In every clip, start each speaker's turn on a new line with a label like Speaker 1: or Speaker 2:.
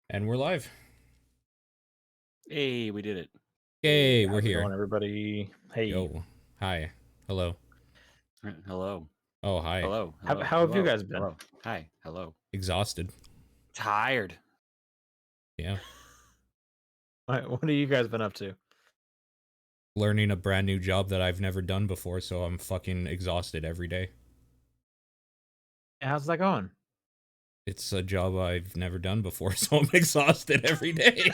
Speaker 1: And we're live.
Speaker 2: Hey, we did it.
Speaker 1: Yay, we're
Speaker 3: How's it
Speaker 1: here.
Speaker 3: going, everybody? Hey,
Speaker 1: Yo. Hi. Hello.
Speaker 2: Hello.
Speaker 1: Oh, hi.
Speaker 2: Hello.
Speaker 3: how,
Speaker 2: Hello.
Speaker 3: how have you
Speaker 2: Hello.
Speaker 3: guys been?
Speaker 2: Hello. Hi. Hello.
Speaker 1: Exhausted.
Speaker 2: Tired.
Speaker 1: Yeah.
Speaker 3: What have you guys been up to?
Speaker 1: Learning a brand new job that I've never done before, so I'm fucking exhausted every day.
Speaker 3: How's that going?
Speaker 1: It's a job I've never done before, so I'm exhausted every day.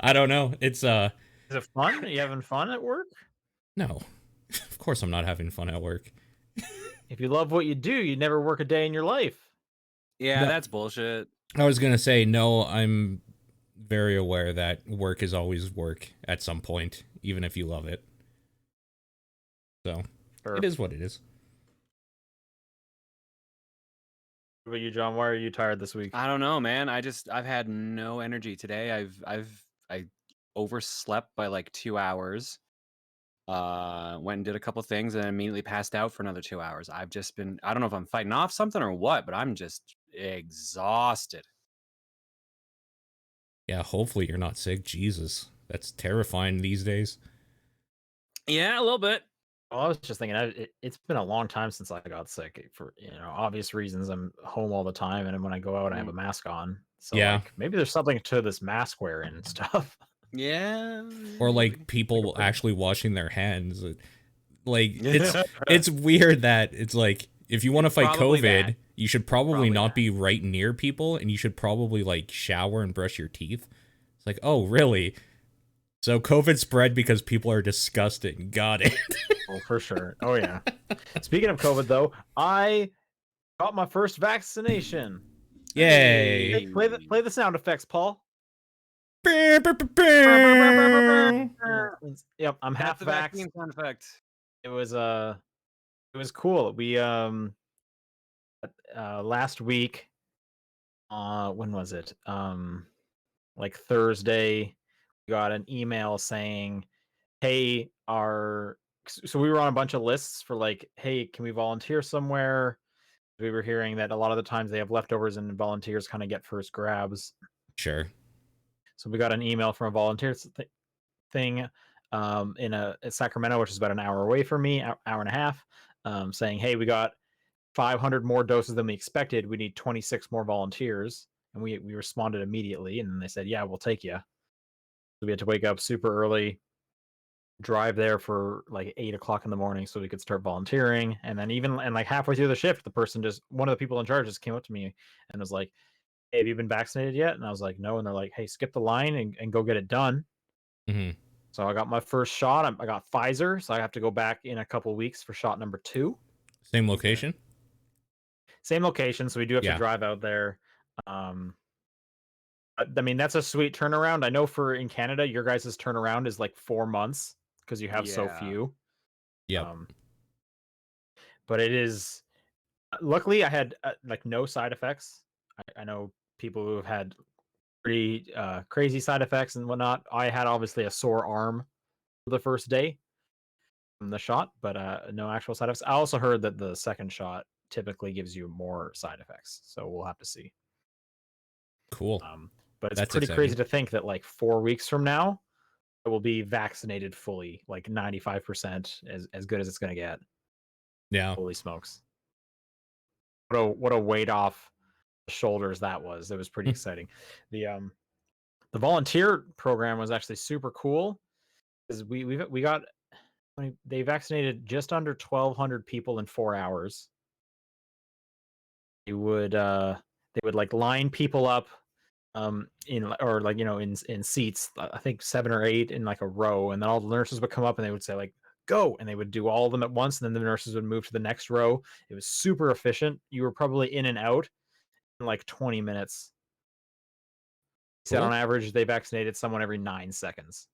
Speaker 1: I don't know. It's
Speaker 3: Is it fun? Are you having fun at work?
Speaker 1: no. Of course I'm not having fun at work.
Speaker 3: If you love what you do, you never work a day in your life.
Speaker 2: Yeah,
Speaker 1: No.
Speaker 2: that's bullshit.
Speaker 1: I was going to say no, I'm very aware that work is always work at some point, even if you love it. So,
Speaker 3: Sure.
Speaker 1: it is what it is.
Speaker 3: What about you, John? Why are you tired this week?
Speaker 2: I don't know, man. I've had no energy today. I overslept by like 2 hours. Went and did a couple things and immediately passed out for another 2 hours. I've just been, I don't know if I'm fighting off something or what, but I'm just exhausted.
Speaker 1: Yeah, hopefully you're not sick. Jesus. That's terrifying these days.
Speaker 2: Yeah, a little bit.
Speaker 3: Well, I was just thinking, it's been a long time since I got sick for obvious reasons. I'm home all the time, and when I go out, I have a mask on. So
Speaker 1: Yeah.
Speaker 3: like maybe there's something to this mask wearing and stuff.
Speaker 2: Yeah.
Speaker 1: Or
Speaker 2: maybe.
Speaker 1: like people
Speaker 3: Like a
Speaker 1: actually washing their hands. Like it's weird that it's like if you want to fight
Speaker 2: Probably
Speaker 1: COVID,
Speaker 2: that.
Speaker 1: you should probably
Speaker 2: Probably
Speaker 1: not
Speaker 2: that.
Speaker 1: be right near people, and you should probably like shower and brush your teeth. It's like, oh really? So COVID spread because people are disgusting. Got it.
Speaker 3: Oh, for sure. Oh yeah. Speaking of COVID, though, I got my first vaccination.
Speaker 1: Yay.
Speaker 3: Hey, play the sound effects, Paul.
Speaker 1: Yep,
Speaker 3: Yep, I'm half
Speaker 2: That's the
Speaker 3: vax.
Speaker 2: vaccine sound effect.
Speaker 3: It was cool. We last week, when was it? Like Thursday, we got an email saying, "Hey, so we were on a bunch of lists for like, hey, can we volunteer somewhere?" We were hearing that a lot of the times they have leftovers and volunteers kind of get first grabs.
Speaker 1: Sure.
Speaker 3: So we got an email from a volunteer thing in Sacramento, which is about an hour away from me, hour and a half, saying, "Hey, we got 500 more doses than we expected. We need 26 more volunteers." And we responded immediately, and then they said, "Yeah, we'll take you." So we had to wake up super early, drive there for like 8 o'clock in the morning so we could start volunteering. And then and like halfway through the shift, one of the people in charge just came up to me and was like, "Hey, have you been vaccinated yet?" And I was like, "No." And they're like, "Hey, skip the line and go get it done."
Speaker 1: Hmm.
Speaker 3: So I got my first shot. I got Pfizer, so I have to go back in a couple weeks for shot number 2.
Speaker 1: Same location?
Speaker 3: Same location, so we do have to
Speaker 1: Yeah.
Speaker 3: drive out there. I mean, that's a sweet turnaround. I know for in Canada, your guys' turnaround is like 4 months because you have so
Speaker 2: Yeah.
Speaker 3: few.
Speaker 1: Yep.
Speaker 3: But it is luckily I had like no side effects. I know people who have had pretty crazy side effects and whatnot. I had obviously a sore arm for the first day from the shot, but no actual side effects. I also heard that the second shot typically gives you more side effects, so we'll have to see.
Speaker 1: Cool.
Speaker 3: But it's
Speaker 1: That's
Speaker 3: pretty
Speaker 1: exciting.
Speaker 3: crazy to think that like 4 weeks from now, I will be vaccinated fully, like 95%, as good as it's gonna get.
Speaker 1: Yeah.
Speaker 3: Holy smokes! What a weight off the shoulders that was. It was pretty exciting. The volunteer program was actually super cool because we got they vaccinated just under 1,200 people in 4 hours. They would like line people up in or like in seats, I think 7 or 8 in like a row, and then all the nurses would come up and they would say like go, and they would do all of them at once, and then the nurses would move to the next row. It was super efficient. You were probably in and out in like 20 minutes. Said on
Speaker 1: Cool.
Speaker 3: average they vaccinated someone every 9 seconds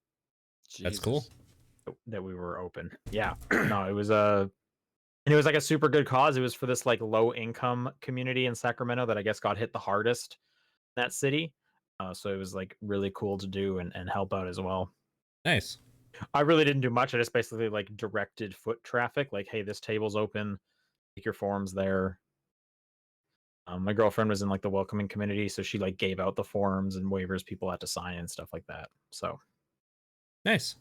Speaker 1: That's cool.
Speaker 2: Jesus.
Speaker 3: that we were open. Yeah. No, it was and it was like a super good cause. It was for this like low income community in Sacramento that I guess got hit the hardest in that city. So it was like really cool to do and help out as well.
Speaker 1: Nice.
Speaker 3: I really didn't do much. I just basically like directed foot traffic, like, hey, this table's open, take your forms there. My girlfriend was in like the welcoming community, so she like gave out the forms and waivers people had to sign and stuff like that. So
Speaker 1: Nice.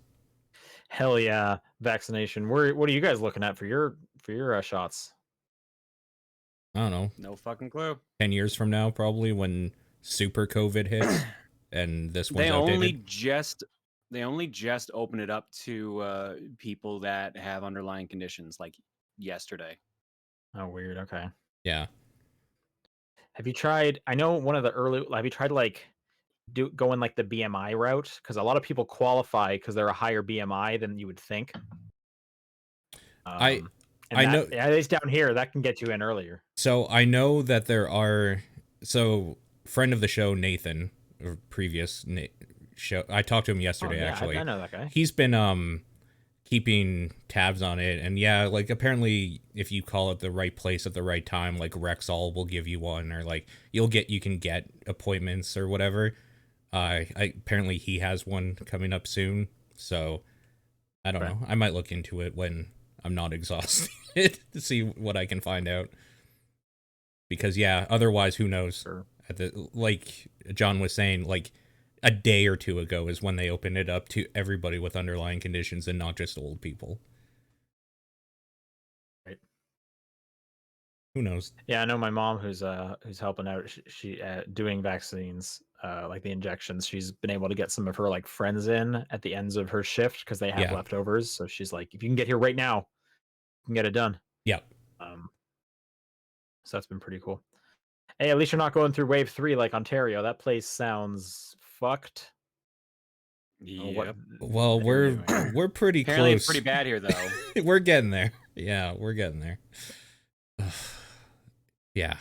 Speaker 3: hell yeah, vaccination. What are you guys looking at for your shots?
Speaker 1: I don't know.
Speaker 2: No fucking clue.
Speaker 1: 10 years from now, probably, when super COVID hits and this one's
Speaker 2: They
Speaker 1: outdated.
Speaker 2: only just opened it up to people that have underlying conditions, like yesterday.
Speaker 3: Oh, weird. Okay.
Speaker 1: Yeah.
Speaker 3: Have you tried? I know one of the early. Have you tried like going like the BMI route? Because a lot of people qualify because they're a higher BMI than you would think.
Speaker 1: I
Speaker 3: And
Speaker 1: I
Speaker 3: that,
Speaker 1: know.
Speaker 3: at least down here, that can get you in earlier.
Speaker 1: So I know that there are. So friend of the show, Nathan, or previous show, I talked to him yesterday.
Speaker 3: Yeah,
Speaker 1: Actually,
Speaker 3: I know that guy.
Speaker 1: He's been keeping tabs on it, and yeah, like apparently if you call it the right place at the right time, like Rexall will give you one, or like you can get appointments or whatever. Apparently he has one coming up soon, so I don't know. I might look into it when I'm not exhausted to see what I can find out. Because yeah, otherwise who knows?
Speaker 3: Sure.
Speaker 1: Like John was saying, like a day or two ago is when they opened it up to everybody with underlying conditions and not just old people.
Speaker 3: Right.
Speaker 1: Who knows?
Speaker 3: Yeah, I know my mom who's helping out. She doing vaccines, like the injections. She's been able to get some of her like friends in at the ends of her shift because they have leftovers. So she's like, if you can get here right now, you can get it done.
Speaker 1: Yeah.
Speaker 3: So that's been pretty cool. Hey, at least you're not going through wave 3 like Ontario. That place sounds fucked.
Speaker 2: Yeah.
Speaker 1: Well, we're pretty
Speaker 2: Apparently
Speaker 1: close.
Speaker 2: It's pretty bad here, though.
Speaker 1: We're getting there. Yeah, we're getting there. Yeah.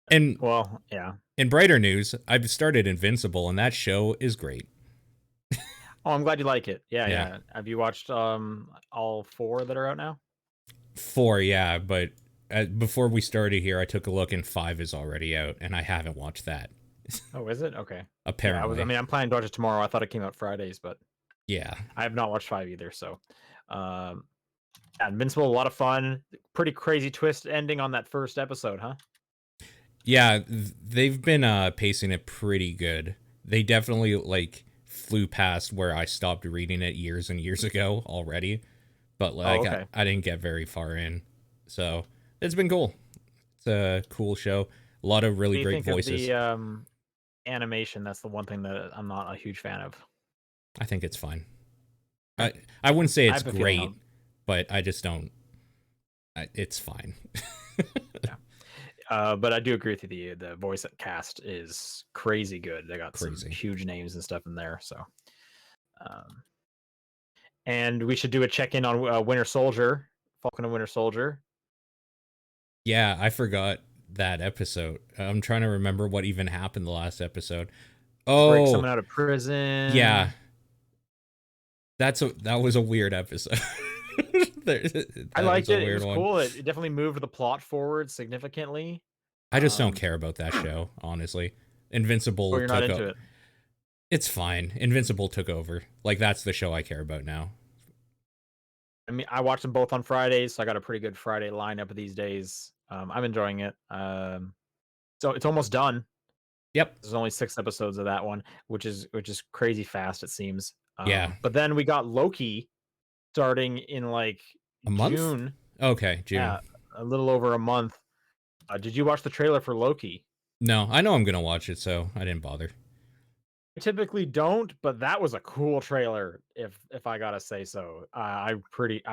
Speaker 1: And
Speaker 3: well, yeah.
Speaker 1: In brighter news, I've started Invincible, and that show is great.
Speaker 3: Oh, I'm glad you like it. Yeah. Have you watched all 4 that are out now?
Speaker 1: 4, yeah, but before we started here, I took a look, and 5 is already out, and I haven't watched that.
Speaker 3: Oh, is it? Okay.
Speaker 1: Apparently.
Speaker 3: Yeah, I'm planning to watch it tomorrow. I thought it came out Fridays, but
Speaker 1: yeah,
Speaker 3: I have not watched 5 either. So, Invincible, a lot of fun. Pretty crazy twist ending on that first episode, huh?
Speaker 1: Yeah, they've been pacing it pretty good. They definitely like flew past where I stopped reading it years and years ago already, but like I didn't get very far in, so it's been cool. It's a cool show. A lot of really great voices.
Speaker 3: Of the animation, that's the one thing that I'm not a huge fan of.
Speaker 1: I think it's fine. I wouldn't say it's great, but I just don't. It's fine.
Speaker 3: Yeah. But I do agree with you. The voice cast is crazy good. They got some huge names and stuff in there. So, and we should do a check-in on Winter Soldier, Falcon and Winter Soldier.
Speaker 1: Yeah, I forgot that episode. I'm trying to remember what even happened the last episode. Oh,
Speaker 3: break someone out of prison.
Speaker 1: Yeah, that was a weird episode.
Speaker 3: I liked it. It was cool. It definitely moved the plot forward significantly.
Speaker 1: I just don't care about that show, honestly. Invincible.
Speaker 3: You're not into it.
Speaker 1: It's fine. Invincible took over. Like that's the show I care about now.
Speaker 3: I mean, I watched them both on Fridays, so I got a pretty good Friday lineup these days. I'm enjoying it. So it's almost done.
Speaker 1: Yep.
Speaker 3: There's only 6 episodes of that one, which is crazy fast, it seems.
Speaker 1: Yeah.
Speaker 3: But then we got Loki starting in like
Speaker 1: a month?
Speaker 3: June.
Speaker 1: Okay, June.
Speaker 3: Yeah, a little over a month. Did you watch the trailer for Loki?
Speaker 1: No, I know I'm gonna watch it, so I didn't bother.
Speaker 3: I typically don't, but that was a cool trailer, if I gotta say so. I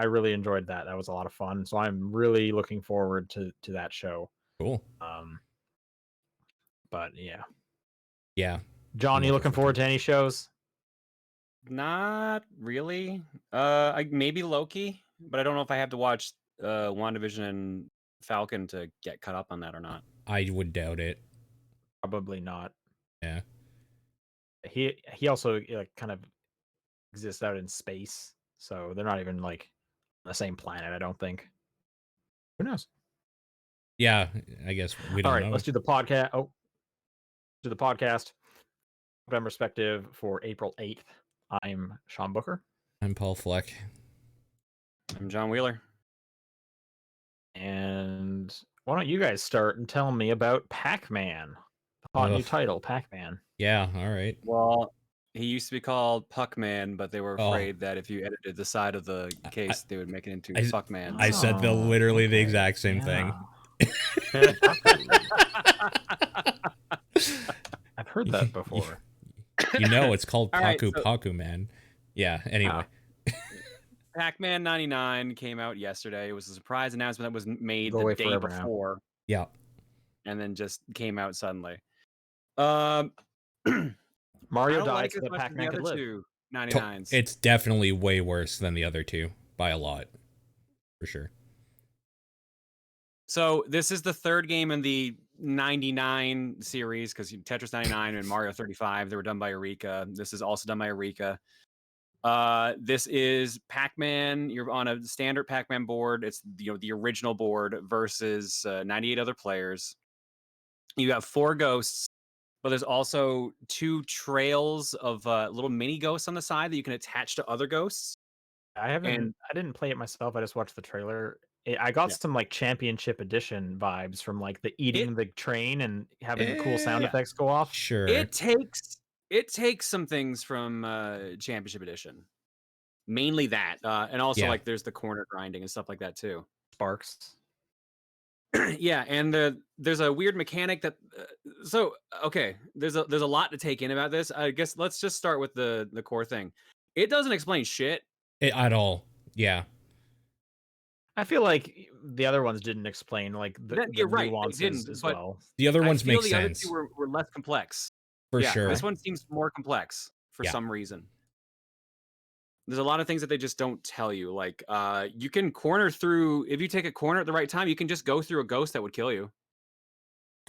Speaker 3: really enjoyed that. That was a lot of fun. So I'm really looking forward to that show.
Speaker 1: Cool.
Speaker 3: But yeah.
Speaker 1: Yeah.
Speaker 3: John, you looking forward to any shows?
Speaker 2: Not really. Maybe Loki, but I don't know if I have to watch WandaVision and Falcon to get caught up on that or not.
Speaker 1: I would doubt it.
Speaker 3: Probably not.
Speaker 1: Yeah.
Speaker 3: He also kind of exists out in space, so they're not even like on the same planet, I don't think. Who knows?
Speaker 1: Yeah, I guess we don't know.
Speaker 3: All right, let's do the podcast. Do the podcast. November perspective for April 8th. I'm Sean Booker.
Speaker 1: I'm Paul Fleck.
Speaker 2: I'm John Wheeler.
Speaker 3: And Why don't you guys start and tell me about Pac-Man? The hot new
Speaker 1: Ugh.
Speaker 3: title, Pac-Man.
Speaker 1: Yeah, all right.
Speaker 2: Well, he used to be called Puck-Man, but they were
Speaker 1: Oh.
Speaker 2: afraid that if you edited the side of the case, they would make it into
Speaker 1: I-
Speaker 2: Fuckman.
Speaker 1: I said literally the exact same thing.
Speaker 3: I've heard that before.
Speaker 1: You know, it's called
Speaker 2: All right,
Speaker 1: Paku
Speaker 2: so-
Speaker 1: Paku Man. Yeah, anyway.
Speaker 2: Pac-Man 99 came out yesterday. It was a surprise announcement that was made
Speaker 3: Go
Speaker 2: the
Speaker 3: away
Speaker 2: day
Speaker 3: forever now.
Speaker 2: before,
Speaker 1: Yeah.
Speaker 2: and then just came out suddenly.
Speaker 3: Mario
Speaker 2: I don't
Speaker 3: died
Speaker 2: like
Speaker 3: so
Speaker 2: as
Speaker 3: that
Speaker 2: much as the
Speaker 3: Pac-Man could
Speaker 2: other
Speaker 3: live.
Speaker 2: two 99s.
Speaker 1: It's definitely way worse than the other two by a lot. For sure.
Speaker 2: So this is the third game in the 99 series, because Tetris 99 and Mario 35, they were done by Eureka. This is also done by Eureka. This is Pac-Man. You're on a standard Pac-Man board. It's the original board versus 98 other players. You have 4 ghosts, but there's also 2 trails of little mini ghosts on the side that you can attach to other ghosts.
Speaker 3: I didn't play it myself. I just watched the trailer. I got some like championship edition vibes from like the eating the train and having the cool sound effects go off.
Speaker 1: Sure.
Speaker 2: It takes some things from Championship Edition, mainly that, and also like there's the corner grinding and stuff like that too.
Speaker 3: Sparks.
Speaker 2: Yeah, and there's a weird mechanic that. Okay, there's a lot to take in about this. I guess let's just start with the core thing. It doesn't explain shit
Speaker 1: At all. Yeah.
Speaker 3: I feel like the other ones didn't explain like the
Speaker 2: You're right,
Speaker 3: nuances
Speaker 2: they didn't,
Speaker 3: as
Speaker 2: but
Speaker 3: well.
Speaker 1: The other ones make
Speaker 2: the
Speaker 1: sense.
Speaker 2: other two were less complex.
Speaker 1: For sure.
Speaker 2: This one seems more complex for some reason. There's a lot of things that they just don't tell you. Like, you can corner through, if you take a corner at the right time, you can just go through a ghost that would kill you.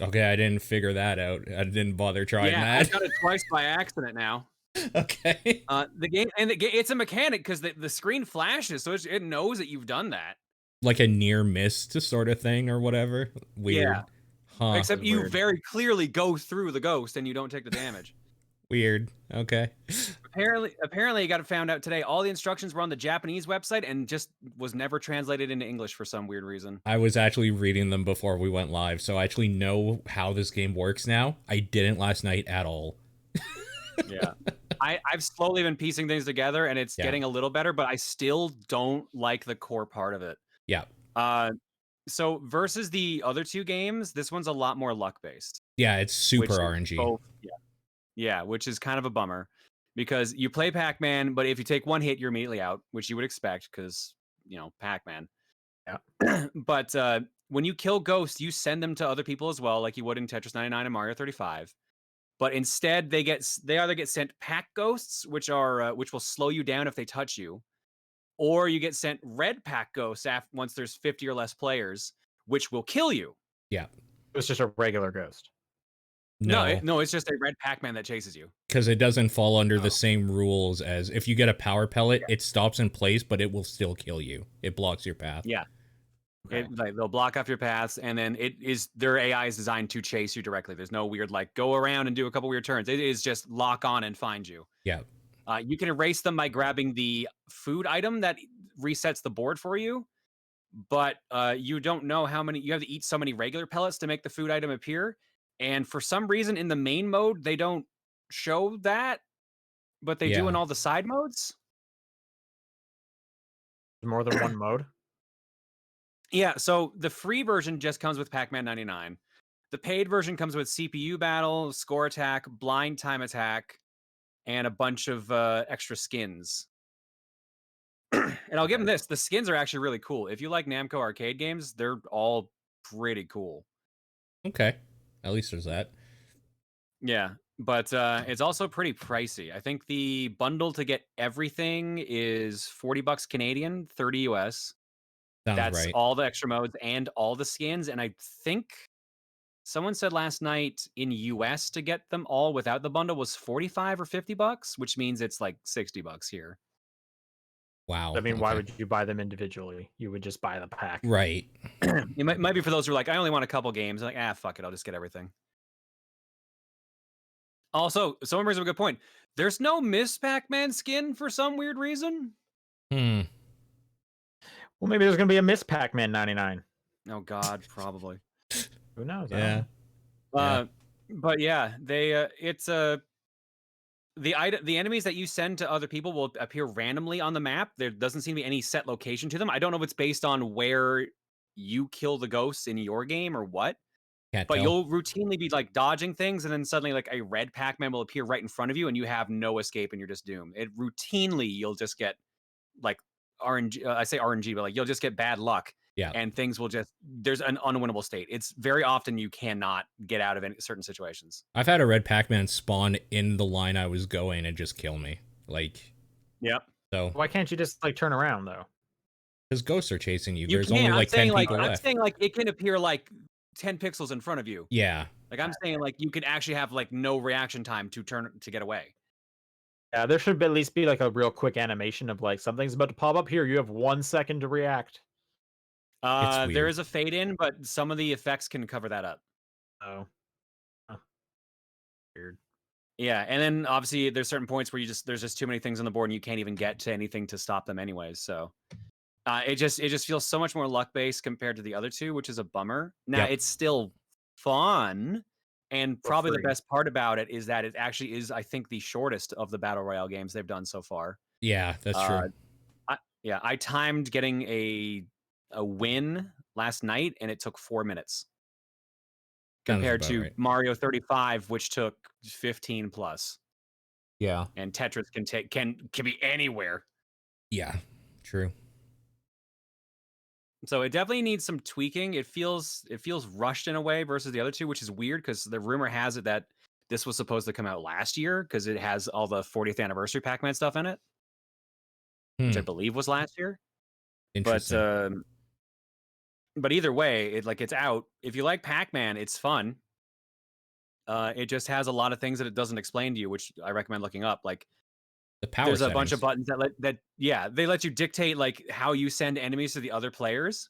Speaker 1: Okay, I didn't figure that out. I didn't bother trying
Speaker 2: Yeah,
Speaker 1: that.
Speaker 2: I got it twice by accident now.
Speaker 1: Okay.
Speaker 2: The game, it's a mechanic because the screen flashes, so it knows that you've done that.
Speaker 1: Like a near miss sort of thing or whatever. Weird.
Speaker 2: Yeah.
Speaker 1: Huh.
Speaker 2: Except you very clearly go through the ghost and you don't take the damage.
Speaker 1: Weird. Okay.
Speaker 2: Apparently, I got found out today. All the instructions were on the Japanese website and just was never translated into English for some weird reason.
Speaker 1: I was actually reading them before we went live, so I actually know how this game works now. I didn't last night at all.
Speaker 2: Yeah. I've slowly been piecing things together and it's getting a little better, but I still don't like the core part of it.
Speaker 1: Yeah.
Speaker 2: So versus the other 2 games, this one's a lot more luck based.
Speaker 1: Yeah, it's super RNG.
Speaker 2: Yeah, which is kind of a bummer because you play Pac-Man, but if you take 1 hit, you're immediately out, which you would expect because, Pac-Man.
Speaker 3: Yeah.
Speaker 2: But when you kill ghosts, you send them to other people as well, like you would in Tetris 99 and Mario 35. But instead, they either get sent pack ghosts, which will slow you down if they touch you, or you get sent red pack ghosts once there's 50 or less players, which will kill you.
Speaker 1: Yeah.
Speaker 3: It's just a regular ghost.
Speaker 2: No, it's just a red Pac-Man that chases you.
Speaker 1: Because it doesn't fall under the same rules as if you get a power pellet, it stops in place, but it will still kill you. It blocks your path.
Speaker 2: Yeah.
Speaker 3: Okay.
Speaker 2: They'll block off your paths, and then their AI is designed to chase you directly. There's no weird go around and do a couple weird turns. It is just lock on and find you.
Speaker 1: Yeah.
Speaker 2: You can erase them by grabbing the food item that resets the board for you, but you don't know how many. You have to eat so many regular pellets to make the food item appear, and for some reason in the main mode they don't show that, but they do in all the side modes.
Speaker 3: More than one mode?
Speaker 2: Yeah, so the free version just comes with Pac-Man 99. The paid version comes with CPU battle, score attack, blind time attack, and a bunch of extra skins. And I'll give them this. The skins are actually really cool. If you like Namco arcade games, they're all pretty cool.
Speaker 1: Okay. At least there's that.
Speaker 2: Yeah, but it's also pretty pricey. I think the bundle to get everything is $40 Canadian, 30 US. That's
Speaker 1: right.
Speaker 2: all the extra modes and all the skins. And I think someone said last night in US to get them all without the bundle was $45 or $50, which means it's like $60 here.
Speaker 1: Wow.
Speaker 3: I mean, why would you buy them individually? You would just buy the pack.
Speaker 1: Right.
Speaker 2: It might be for those who are like, I only want a couple games. Like, fuck it, I'll just get everything. Also, someone brings up a good point. There's no Miss Pac-Man skin for some weird reason.
Speaker 3: Well, maybe there's going to be a Miss Pac-Man 99.
Speaker 2: Oh, God, probably.
Speaker 3: Who knows?
Speaker 1: Yeah.
Speaker 2: But yeah, they it's the enemies that you send to other people will appear randomly on the map. There doesn't seem to be any set location to them. I don't know if it's based on where you kill the ghosts in your game or what.
Speaker 1: Can't
Speaker 2: But
Speaker 1: tell.
Speaker 2: you'll routinely be like dodging things, and then suddenly like a red Pac-Man will appear right in front of you, and you have no escape, and you're just doomed. It routinely you'll just get like RNG. I say RNG, but like you'll just get bad luck,
Speaker 1: Yeah.
Speaker 2: and things will just there's an unwinnable state. It's very often you cannot get out of any certain situations.
Speaker 1: I've had a red Pac-Man spawn in the line I was going and just kill me. Like,
Speaker 2: Yep.
Speaker 1: so
Speaker 3: Why can't you just like turn around though?
Speaker 1: because ghosts are chasing you.
Speaker 2: You
Speaker 1: There's
Speaker 2: can.
Speaker 1: only
Speaker 2: I'm
Speaker 1: like 10
Speaker 2: saying like
Speaker 1: people
Speaker 2: I'm
Speaker 1: left.
Speaker 2: saying like it can appear like 10 pixels in front of you.
Speaker 1: Yeah.
Speaker 2: Like I'm saying like you could actually have like no reaction time to turn to get away.
Speaker 3: Yeah, there should at least be like a real quick animation of like something's about to pop up here. You have 1 second to react.
Speaker 1: It's
Speaker 2: There
Speaker 1: weird.
Speaker 2: is a fade in, but some of the effects can cover that up.
Speaker 3: Oh, huh. Weird.
Speaker 2: Yeah, and then obviously there's certain points where there's just too many things on the board and you can't even get to anything to stop them anyways. So it just feels so much more luck based compared to the other two, which is a bummer. Now
Speaker 1: Yep.
Speaker 2: it's still fun, and probably the
Speaker 3: free.
Speaker 2: best part about it is that it actually is, I think, the shortest of the battle royale games they've done so far.
Speaker 1: Yeah, that's true.
Speaker 2: I timed getting a win last night, and it took 4 minutes.
Speaker 1: Sounds
Speaker 2: Compared
Speaker 1: about
Speaker 2: to
Speaker 1: right.
Speaker 2: Mario 35, which took 15 plus.
Speaker 1: Yeah.
Speaker 2: And Tetris can be anywhere.
Speaker 1: Yeah. True.
Speaker 2: So it definitely needs some tweaking. It feels rushed in a way versus the other two, which is weird because the rumor has it that this was supposed to come out last year because it has all the 40th anniversary Pac-Man stuff in it, which I believe was last year.
Speaker 1: Interesting.
Speaker 2: But either way, it's out. If you like Pac-Man, it's fun. It just has a lot of things that it doesn't explain to you, which I recommend looking up. Like
Speaker 1: The power
Speaker 2: there's a
Speaker 1: settings.
Speaker 2: bunch of buttons they let you dictate like how you send enemies to the other players.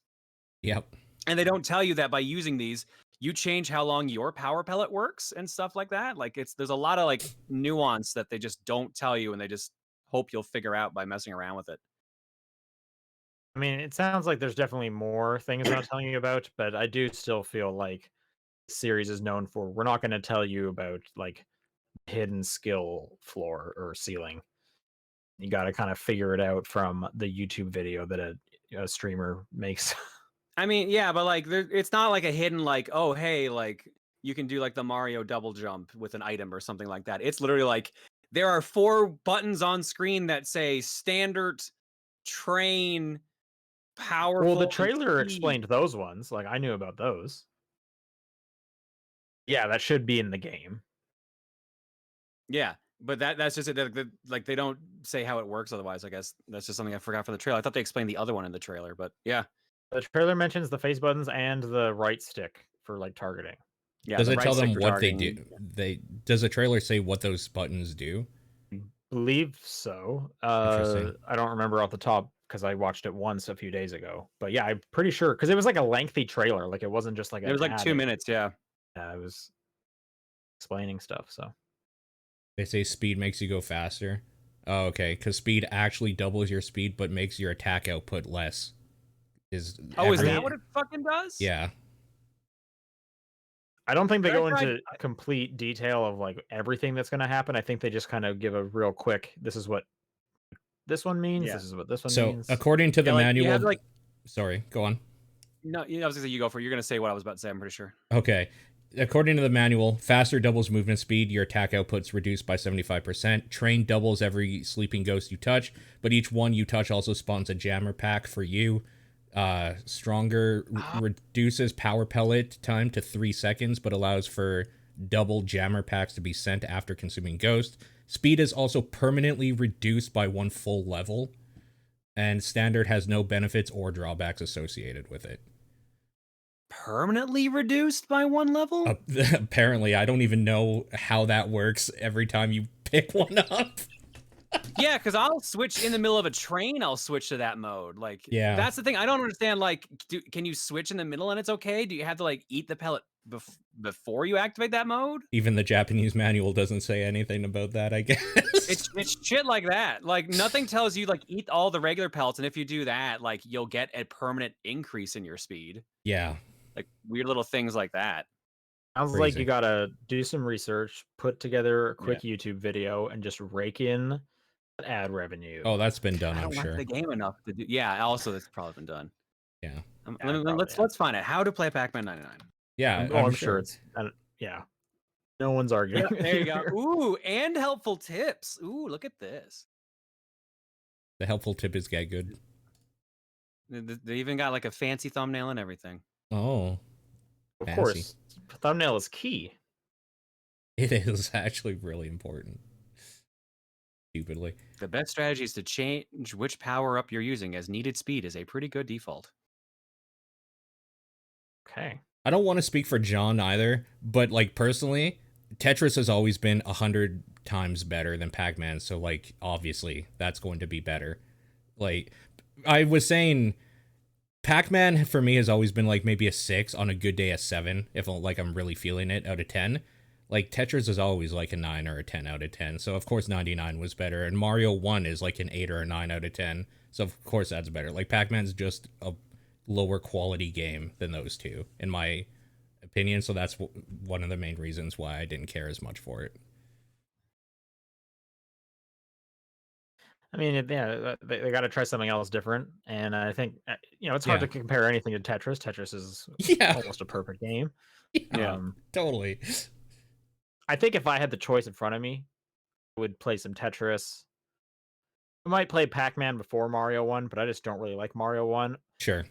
Speaker 1: Yep.
Speaker 2: And they don't tell you that by using these, you change how long your power pellet works and stuff like that. Like there's a lot of like nuance that they just don't tell you, and they just hope you'll figure out by messing around with it.
Speaker 3: I mean, it sounds like there's definitely more things I'm not telling you about, but I do still feel like the series is known for we're not going to tell you about like hidden skill floor or ceiling. You got to kind of figure it out from the YouTube video that a streamer makes.
Speaker 2: I mean, yeah, but like it's not like a hidden like, oh hey, like you can do like the Mario double jump with an item or something like that. It's literally like there are 4 buttons on screen that say standard, train, powerful.
Speaker 3: Well, the
Speaker 2: and
Speaker 3: trailer
Speaker 2: speed.
Speaker 3: explained those ones. Like I knew about those. Yeah, that should be in the game.
Speaker 2: Yeah, but that's just it. Like they don't say how it works. Otherwise, I guess that's just something I forgot for the trailer. I thought they explained the other one in the trailer, but yeah.
Speaker 3: The trailer mentions the face buttons and the right stick for like targeting.
Speaker 2: Yeah,
Speaker 1: Does
Speaker 2: the
Speaker 1: it
Speaker 2: right
Speaker 1: tell
Speaker 2: stick
Speaker 1: them
Speaker 2: for
Speaker 1: what they
Speaker 2: targeting.
Speaker 1: do? Does the trailer say what those buttons do?
Speaker 3: Believe so.
Speaker 1: Interesting.
Speaker 3: I don't remember off the top because I watched it once a few days ago. But yeah, I'm pretty sure because it was like a lengthy trailer. Like it wasn't just like
Speaker 2: It was like 2 minutes. Yeah.
Speaker 3: I was explaining stuff. So
Speaker 1: They say speed makes you go faster. Oh, okay. Because speed actually doubles your speed, but makes your attack output less.
Speaker 2: Is that what it fucking does?
Speaker 1: Yeah.
Speaker 3: I don't think they go into complete detail of like everything that's going to happen. I think they just kind of give a real quick, this is what this one means. Yeah. This is what this one means.
Speaker 1: So according to the manual, sorry, go on.
Speaker 2: No, I was gonna say you go for it. You're gonna say what I was about to say, I'm pretty sure.
Speaker 1: Okay. According to the manual, faster doubles movement speed, your attack output's reduced by 75%. Train doubles every sleeping ghost you touch, but each one you touch also spawns a jammer pack for you. Stronger reduces power pellet time to 3 seconds, but allows for double jammer packs to be sent after consuming ghost. Speed is also permanently reduced by 1 full level, and standard has no benefits or drawbacks associated with it.
Speaker 2: Permanently reduced by 1 level?
Speaker 1: Apparently, I don't even know how that works every time you pick one up.
Speaker 2: Yeah, because I'll switch in the middle of a train. I'll switch to that mode. Like,
Speaker 1: yeah,
Speaker 2: that's the thing. I don't understand. Like, can you switch in the middle and it's okay? Do you have to like eat the pellet before you activate that mode?
Speaker 1: Even the Japanese manual doesn't say anything about that, I guess.
Speaker 2: It's shit like that. Like, nothing tells you like eat all the regular pellets, and if you do that, like you'll get a permanent increase in your speed.
Speaker 1: Yeah.
Speaker 2: Like weird little things like that.
Speaker 3: Sounds like
Speaker 1: Crazy.
Speaker 3: you gotta do some research, put together a
Speaker 2: Yeah.
Speaker 3: quick YouTube video, and just rake in ad revenue.
Speaker 1: Oh, that's been done,
Speaker 2: I
Speaker 1: I'm
Speaker 2: don't like
Speaker 1: sure.
Speaker 2: the game enough to do. Yeah, also that's probably been done.
Speaker 1: Yeah.
Speaker 3: Yeah, probably
Speaker 2: Let's find out how to play Pac-Man 99.
Speaker 1: Yeah,
Speaker 3: I'm sure it's yeah. No one's arguing.
Speaker 2: Yeah, there you go. Ooh, and helpful tips. Ooh, look at this.
Speaker 1: The helpful tip is get good.
Speaker 2: They even got like a fancy thumbnail and everything.
Speaker 1: Oh,
Speaker 3: Of
Speaker 1: fancy.
Speaker 3: course, thumbnail is key.
Speaker 1: It is actually really important. Stupidly.
Speaker 2: The best strategy is to change which power-up you're using, as needed speed is a pretty good default.
Speaker 3: Okay.
Speaker 1: I don't want to speak for John either, but like personally, Tetris has always been 100 times better than Pac-Man, so like obviously that's going to be better. Like I was saying, Pac-Man for me has always been like maybe a 6, on a good day a 7, if like I'm really feeling it, out of 10. Like Tetris is always like a 9 or a 10 out of 10, so of course 99 was better, and Mario 1 is like an 8 or a 9 out of 10, so of course that's better. Like Pac-Man's just a lower quality game than those two, in my opinion, so that's one of the main reasons why I didn't care as much for it.
Speaker 3: I mean, yeah, they got to try something else different, and I think it's hard to compare anything to Tetris. Tetris is almost a perfect game.
Speaker 1: Yeah, totally.
Speaker 3: I think if I had the choice in front of me, I would play some Tetris. I might play Pac-Man before Mario 1, but I just don't really like Mario 1.
Speaker 1: Sure.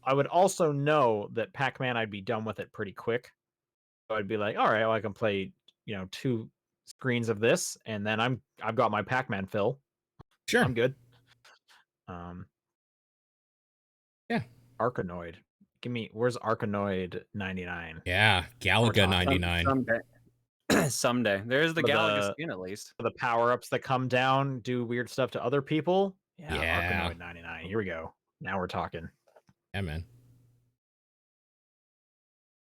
Speaker 3: I would also know that Pac-Man, I'd be done with it pretty quick. So I'd be like, all right, well, I can play, 2 screens of this, and then I've got my Pac-Man fill.
Speaker 1: Sure.
Speaker 3: I'm good.
Speaker 1: Yeah.
Speaker 3: Arkanoid. Where's Arkanoid 99?
Speaker 1: Yeah, Galaga 99.
Speaker 2: Someday. There's the Galaga skin, at least.
Speaker 3: The power-ups that come down do weird stuff to other people.
Speaker 1: Yeah.
Speaker 3: Arkanoid 99. Here we go. Now we're talking.
Speaker 1: Yeah, man.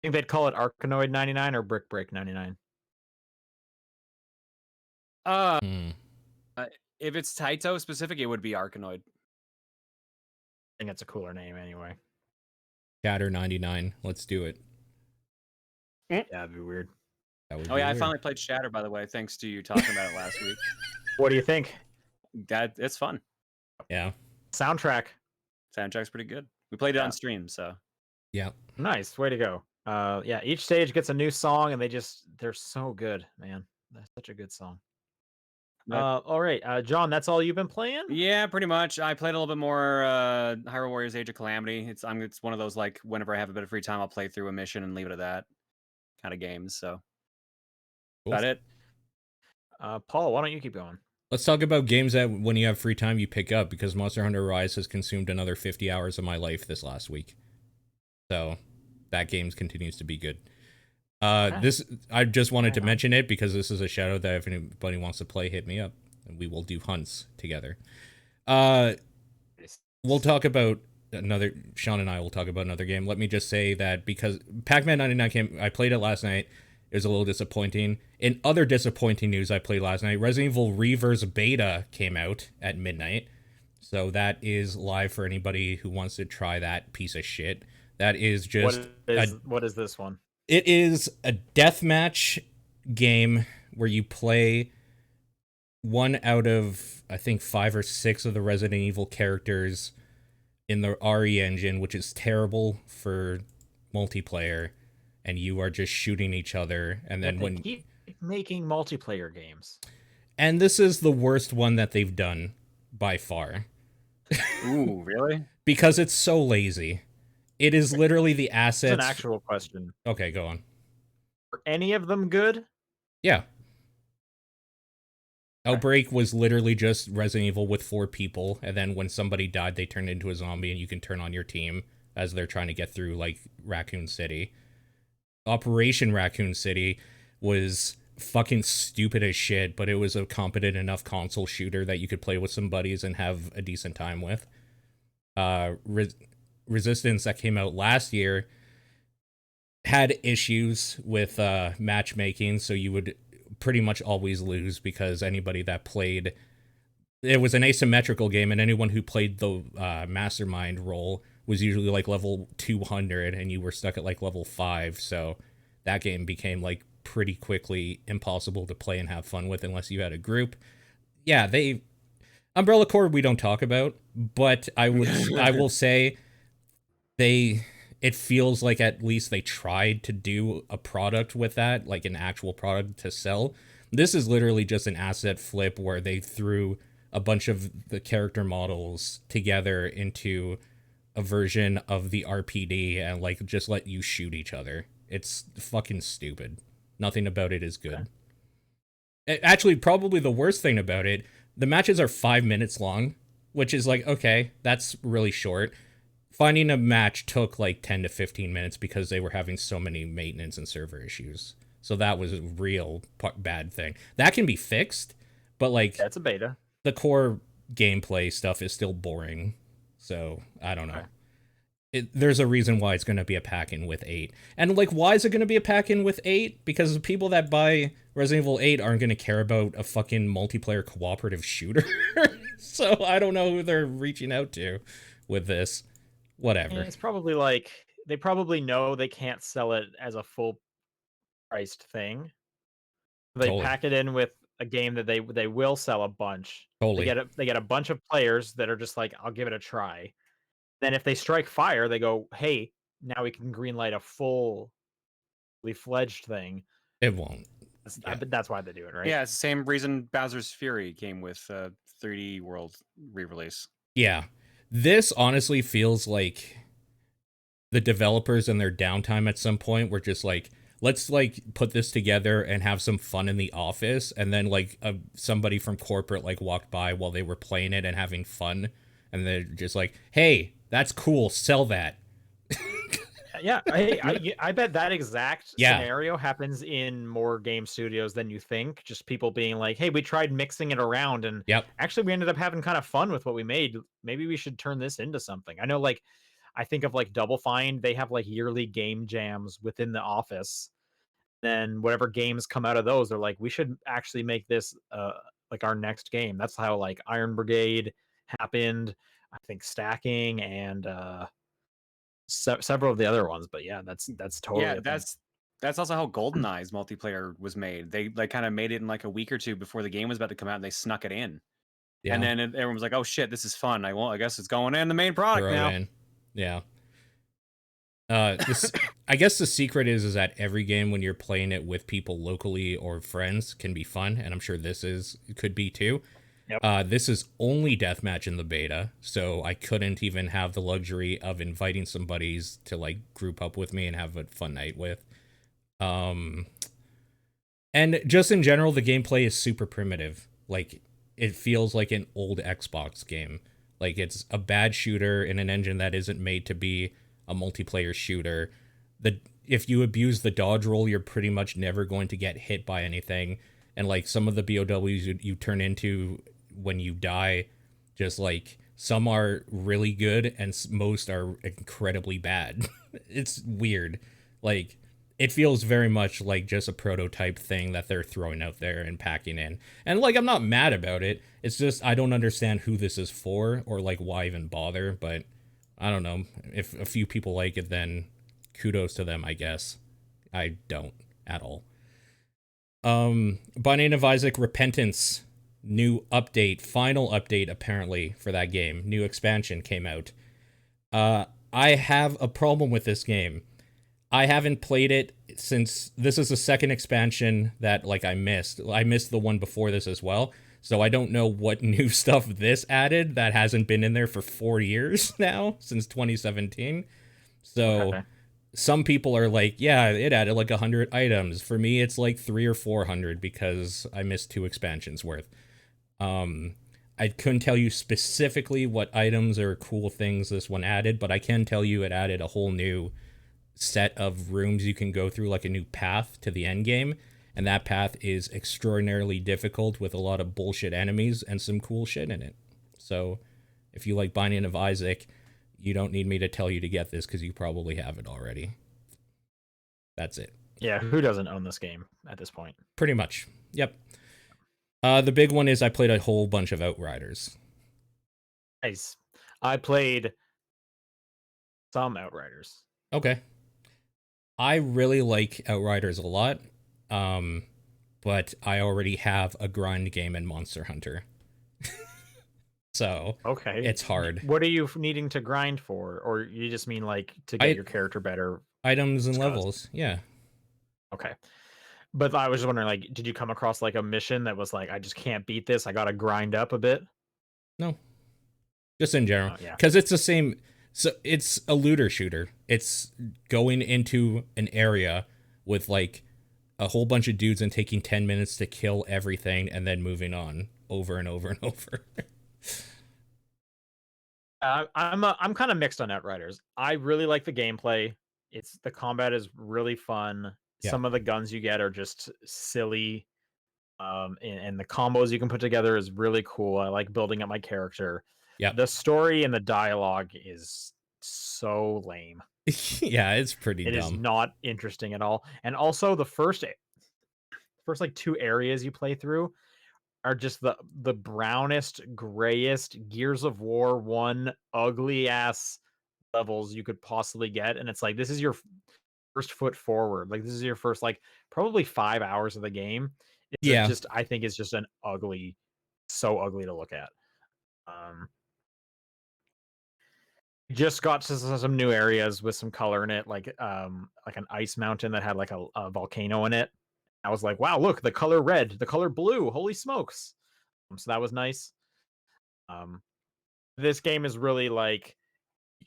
Speaker 3: Think they'd call it Arkanoid 99 or Brick Break 99?
Speaker 2: If it's Taito specific, it would be Arkanoid.
Speaker 3: I think it's a cooler name anyway.
Speaker 1: Shatter 99. Let's do it.
Speaker 3: Yeah, that'd be weird.
Speaker 2: I finally played Shatter, by the way, thanks to you talking about it last week.
Speaker 3: What do you think?
Speaker 2: It's fun.
Speaker 1: Yeah.
Speaker 3: Soundtrack's
Speaker 2: pretty good. We played it on stream, so.
Speaker 1: Yeah.
Speaker 3: Nice. Way to go. Yeah, each stage gets a new song, and they're so good, man. That's such a good song. All right, John, that's all you've been playing?
Speaker 2: Yeah, pretty much. I played a little bit more Hyrule Warriors Age of Calamity. It's one of those, like, whenever I have a bit of free time, I'll play through a mission and leave it at that kind of games. So
Speaker 1: Cool.
Speaker 2: About it.
Speaker 3: Paul, why don't you keep going?
Speaker 1: Let's talk about games that when you have free time you pick up, because Monster Hunter Rise has consumed another 50 hours of my life this last week. So that game continues to be good. This I just wanted to mention it because this is a shout out that if anybody wants to play, hit me up and we will do hunts together. We'll talk about Sean and I will talk about another game. Let me just say that because Pac-Man 99 came, I played it last night. It was a little disappointing. In other disappointing news I played last night, Resident Evil Reverse Beta came out at midnight. So that is live for anybody who wants to try that piece of shit. That is just...
Speaker 3: What is this one?
Speaker 1: It is a deathmatch game where you play one out of, I think, 5 or 6 of the Resident Evil characters in the RE engine, which is terrible for multiplayer, and you are just shooting each other. And then when
Speaker 3: keep making multiplayer games,
Speaker 1: and this is the worst one that they've done by far.
Speaker 2: Ooh, really?
Speaker 1: Because it's so lazy. It is literally the assets.
Speaker 3: It's an actual question.
Speaker 1: Okay, go on.
Speaker 3: Are any of them good?
Speaker 1: Yeah. Outbreak was literally just Resident Evil with 4 people, and then when somebody died, they turned into a zombie, and you can turn on your team as they're trying to get through, like, Raccoon City. Operation Raccoon City was fucking stupid as shit, but it was a competent enough console shooter that you could play with some buddies and have a decent time with. Resistance, that came out last year, had issues with matchmaking, so you would pretty much always lose because anybody that played... It was an asymmetrical game, and anyone who played the mastermind role was usually like level 200 and you were stuck at like level 5. So that game became like pretty quickly impossible to play and have fun with unless you had a group. Yeah, Umbrella Corps we don't talk about, but I will say it feels like at least they tried to do a product with that, like an actual product to sell. This is literally just an asset flip where they threw a bunch of the character models together into a version of the RPD and like just let you shoot each other. It's fucking stupid. Nothing about it is good. Actually, probably the worst thing about it, the matches are 5 minutes long, which is like, okay, that's really short. Finding a match took like 10 to 15 minutes because they were having so many maintenance and server issues. So that was a real bad thing. That can be fixed, but like
Speaker 3: That's a beta.
Speaker 1: the core gameplay stuff is still boring. So I don't know. There's a reason why it's going to be a pack-in with 8. And like, why is it going to be a pack-in with 8? Because the people that buy Resident Evil 8 aren't going to care about a fucking multiplayer cooperative shooter. So I don't know who they're reaching out to with this. Whatever.
Speaker 3: It's probably like they probably know they can't sell it as a full priced thing. They
Speaker 1: Totally.
Speaker 3: pack it in with a game that they will sell a bunch.
Speaker 1: Totally.
Speaker 3: They get a bunch of players that are just like, I'll give it a try. Then if they strike fire, they go, hey, now we can greenlight a fully fledged thing.
Speaker 1: It won't.
Speaker 3: But that's why they do it, right?
Speaker 2: Yeah, it's the same reason Bowser's Fury came with 3D World re-release.
Speaker 1: Yeah. This honestly feels like the developers in their downtime at some point were just like, let's like put this together and have some fun in the office. And then like somebody from corporate like walked by while they were playing it and having fun. And they're just like, hey, that's cool. Sell that.
Speaker 3: Yeah, I bet that exact scenario happens in more game studios than you think. Just people being like, hey, we tried mixing it around and actually we ended up having kind of fun with what we made. Maybe we should turn this into something. I know, like, I think of like Double Fine. They have like yearly game jams within the office. Then whatever games come out of those, they're like, we should actually make this like our next game. That's how like Iron Brigade happened. I think Stacking and several of the other ones, but yeah, that's totally
Speaker 2: that's also how GoldenEye's multiplayer was made. They like kind of made it in like a week or two before the game was about to come out, and they snuck it in. Yeah. And then everyone was like, "Oh shit, this is fun! I guess it's going in the main product now."
Speaker 1: Yeah. I guess the secret is that every game when you're playing it with people locally or friends can be fun, and I'm sure could be too. Yep. This is only deathmatch in the beta, so I couldn't even have the luxury of inviting somebody to like group up with me and have a fun night with. And just in general, the gameplay is super primitive. Like, it feels like an old Xbox game. Like, it's a bad shooter in an engine that isn't made to be a multiplayer shooter. If you abuse the dodge roll, you're pretty much never going to get hit by anything. And like some of the BOWs you turn into when you die, just like some are really good and most are incredibly bad. It's weird. Like, it feels very much like just a prototype thing that they're throwing out there and packing in. And like, I'm not mad about it. It's just I don't understand who this is for or like why even bother. But I don't know. If a few people like it, then kudos to them, I guess. I don't at all. Binding of Isaac Repentance, new update, final update apparently for that game. New expansion came out. I have a problem with this game. I haven't played it since this is the second expansion that like I missed. I missed the one before this as well. So I don't know what new stuff this added that hasn't been in there for 4 years now, since 2017. So some people are like, yeah, it added like 100 items. For me, it's like 300 or 400 because I missed 2 expansions worth. I couldn't tell you specifically what items or cool things this one added, but I can tell you it added a whole new set of rooms you can go through, like a new path to the end game. And that path is extraordinarily difficult with a lot of bullshit enemies and some cool shit in it. So if you like Binding of Isaac, you don't need me to tell you to get this because you probably have it already. That's it.
Speaker 3: Yeah, who doesn't own this game at this point?
Speaker 1: Pretty much. Yep. The big one is I played a whole bunch of Outriders.
Speaker 3: Nice. I played some Outriders.
Speaker 1: Okay. I really like Outriders a lot, but I already have a grind game in Monster Hunter, so
Speaker 3: Okay.
Speaker 1: it's hard.
Speaker 3: What are you needing to grind for? Or you just mean like to get
Speaker 1: I
Speaker 3: your character better?
Speaker 1: items and
Speaker 3: Just 'cause?
Speaker 1: levels, yeah.
Speaker 3: Okay. But I was just wondering, like, did you come across like a mission that was like, I just can't beat this. I gotta grind up a bit?
Speaker 1: No, just in general,
Speaker 3: Oh yeah.
Speaker 1: because it's the same. So it's a looter shooter. It's going into an area with like a whole bunch of dudes and taking 10 minutes to kill everything and then moving on over and over and over.
Speaker 3: I'm kind of mixed on Outriders. I really like the gameplay. The combat is really fun.
Speaker 1: Yeah.
Speaker 3: Some of the guns you get are just silly. And the combos you can put together is really cool. I like building up my character.
Speaker 1: Yeah.
Speaker 3: The story and the dialogue is so lame.
Speaker 1: Yeah, it's pretty
Speaker 3: It is
Speaker 1: dumb.
Speaker 3: not interesting at all. And also the first like 2 areas you play through are just the brownest, grayest Gears of War 1 ugly ass levels you could possibly get. And it's like, this is your first foot forward. Like, this is your first, like, probably 5 hours of the game.
Speaker 1: Yeah.
Speaker 3: I think it's just so ugly to look at. Just got to some new areas with some color in it, like an ice mountain that had like a volcano in it. I was like, wow, look, the color red, the color blue, holy smokes. So that was nice. This game is really like,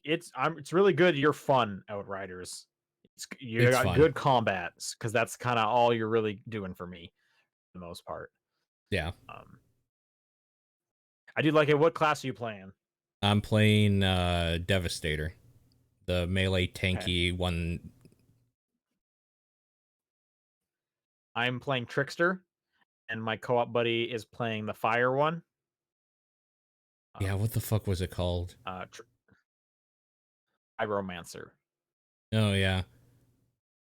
Speaker 3: it's really good. You're fun, Outriders. You
Speaker 1: It's
Speaker 3: got
Speaker 1: fun.
Speaker 3: good combats, because that's kind of all you're really doing for me, for the most part.
Speaker 1: Yeah.
Speaker 3: I do like it. What class are you playing?
Speaker 1: I'm playing Devastator, the melee tanky
Speaker 3: Okay.
Speaker 1: one.
Speaker 3: I'm playing Trickster, and my co-op buddy is playing the fire one.
Speaker 1: Yeah, what the fuck was it called?
Speaker 3: Pyromancer.
Speaker 1: Oh yeah.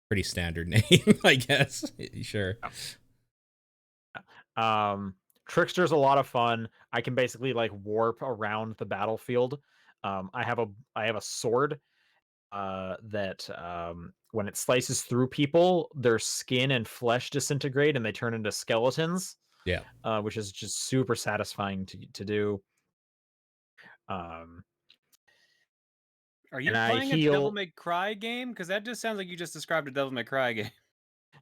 Speaker 1: Pretty standard name, I guess. Sure.
Speaker 3: Trickster's a lot of fun. I can basically like warp around the battlefield. I have a sword that when it slices through people, their skin and flesh disintegrate and they turn into skeletons.
Speaker 1: Yeah.
Speaker 3: Which is just super satisfying to do.
Speaker 2: Are you
Speaker 3: And I
Speaker 2: playing a Devil
Speaker 3: heal.
Speaker 2: May Cry game? Because that just sounds like you just described a Devil May Cry game.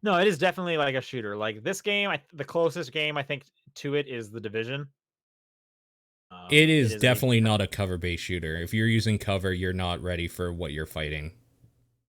Speaker 3: No, it is definitely like a shooter. Like this game, the closest game I think to it is The Division.
Speaker 1: It is definitely not a cover-based shooter. If you're using cover, you're not ready for what you're fighting.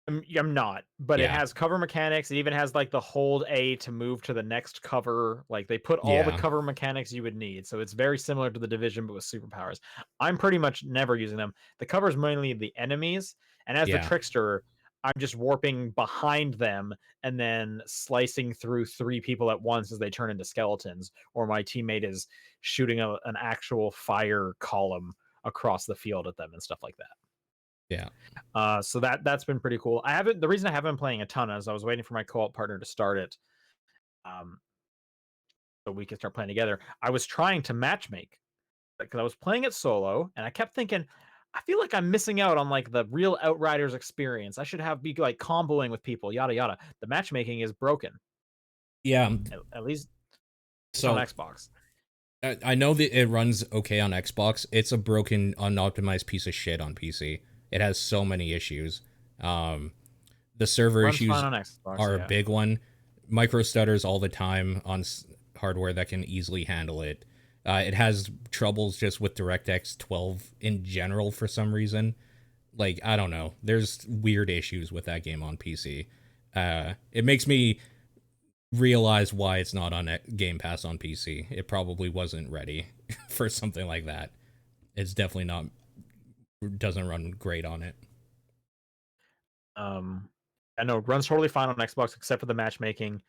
Speaker 3: I'm not, but it
Speaker 1: Yeah.
Speaker 3: has cover mechanics. It even has like the hold A to move to the next cover. Like they put all the
Speaker 1: Yeah.
Speaker 3: cover mechanics you would need. So it's very similar to The Division, but with superpowers. I'm pretty much never using them. The cover is mainly the enemies, and as the
Speaker 1: Yeah.
Speaker 3: Trickster, I'm just warping behind them and then slicing through 3 people at once as they turn into skeletons, or my teammate is shooting an actual fire column across the field at them and stuff like that.
Speaker 1: Yeah.
Speaker 3: So that's been pretty cool. The reason I haven't been playing a ton is I was waiting for my co-op partner to start it, so we could start playing together. I was trying to matchmake because I was playing it solo, and I kept thinking, I feel like I'm missing out on like the real Outriders experience. I should be like comboing with people, yada yada. The matchmaking is broken.
Speaker 1: Yeah.
Speaker 3: At least it's
Speaker 1: So
Speaker 3: on Xbox.
Speaker 1: I know that it runs okay on Xbox. It's a broken, unoptimized piece of shit on PC. It has so many issues. The server
Speaker 3: Runs
Speaker 1: issues
Speaker 3: fine on Xbox,
Speaker 1: are
Speaker 3: yeah.
Speaker 1: a big one. Micro stutters all the time on hardware that can easily handle it. It has troubles just with DirectX 12 in general for some reason. Like, I don't know. There's weird issues with that game on PC. It makes me realize why it's not on Game Pass on PC. It probably wasn't ready for something like that. It's definitely not, doesn't run great on it.
Speaker 3: I know it runs totally fine on Xbox except for the matchmaking.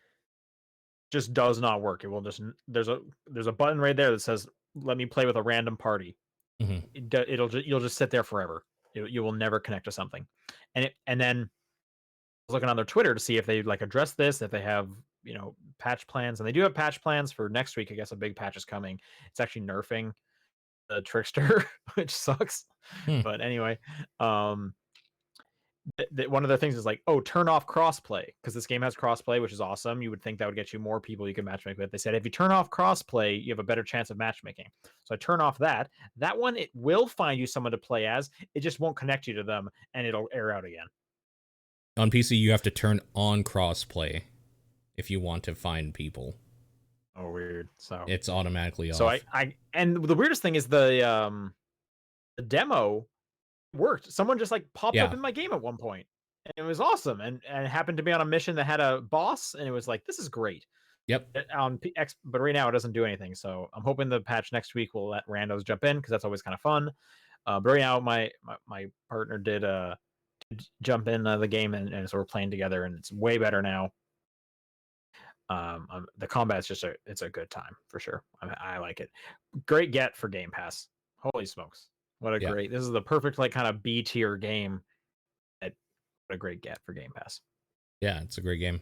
Speaker 3: Just does not work. It will just there's a button right there that says let me play with a random party.
Speaker 1: Mm-hmm.
Speaker 3: You'll just sit there forever. You will never connect to something. And then I was looking on their Twitter to see if they like address this, if they have patch plans, and they do have patch plans for next week. I guess a big patch is coming. It's actually nerfing the Trickster, which sucks. But anyway, one of the things is like, oh, turn off crossplay, because this game has crossplay, which is awesome. You would think that would get you more people you can matchmake with. They said if you turn off crossplay, you have a better chance of matchmaking. So I turn off that. That one, it will find you someone to play as. It just won't connect you to them, and it'll air out again.
Speaker 1: On PC, you have to turn on crossplay if you want to find people.
Speaker 3: Oh, weird. So
Speaker 1: it's automatically off.
Speaker 3: So I and the weirdest thing is the demo worked. Someone just like popped up in my game at one point. And it was awesome, and it happened to be on a mission that had a boss, and it was like, this is great.
Speaker 1: Yep.
Speaker 3: But right now it doesn't do anything. So I'm hoping the patch next week will let randos jump in, because that's always kind of fun. But right now my partner did jump in the game, and so we're playing together, and it's way better now. The combat's just it's a good time for sure. I like it. Great get for Game Pass. Holy smokes. What a great, this is the perfect like kind of B tier game. What a great get for Game Pass.
Speaker 1: Yeah, it's a great game.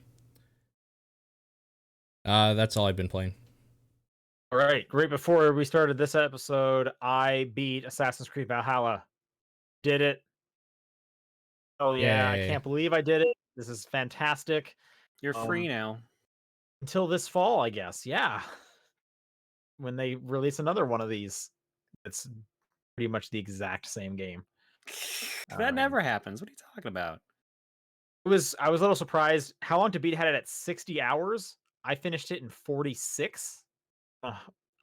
Speaker 1: That's all I've been playing.
Speaker 3: All right, right before we started this episode, I beat Assassin's Creed Valhalla. Did it. Oh yeah,
Speaker 1: Yay.
Speaker 3: I can't believe I did it. This is fantastic.
Speaker 2: You're free now.
Speaker 3: Until this fall, I guess. Yeah. When they release another one of these, it's pretty much the exact same game.
Speaker 2: That never happens. What are you talking about?
Speaker 3: I was a little surprised. How Long to Beat had it at 60 hours. I finished it in 46.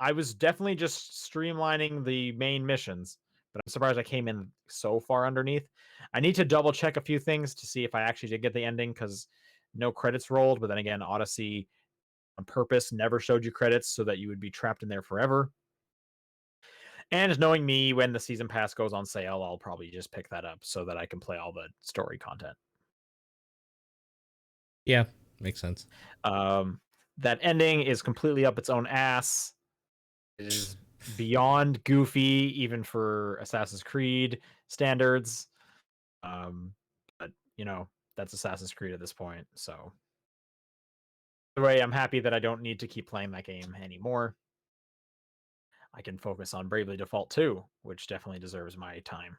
Speaker 3: I was definitely just streamlining the main missions, but I'm surprised I came in so far underneath. I need to double check a few things to see if I actually did get the ending, because no credits rolled. But then again, Odyssey on purpose never showed you credits so that you would be trapped in there forever. And knowing me, when the season pass goes on sale, I'll probably just pick that up so that I can play all the story content.
Speaker 1: Yeah, makes sense.
Speaker 3: That ending is completely up its own ass. It is beyond goofy, even for Assassin's Creed standards. But you know, that's Assassin's Creed at this point. So the way, I'm happy that I don't need to keep playing that game anymore. I can focus on Bravely Default 2, which definitely deserves my time.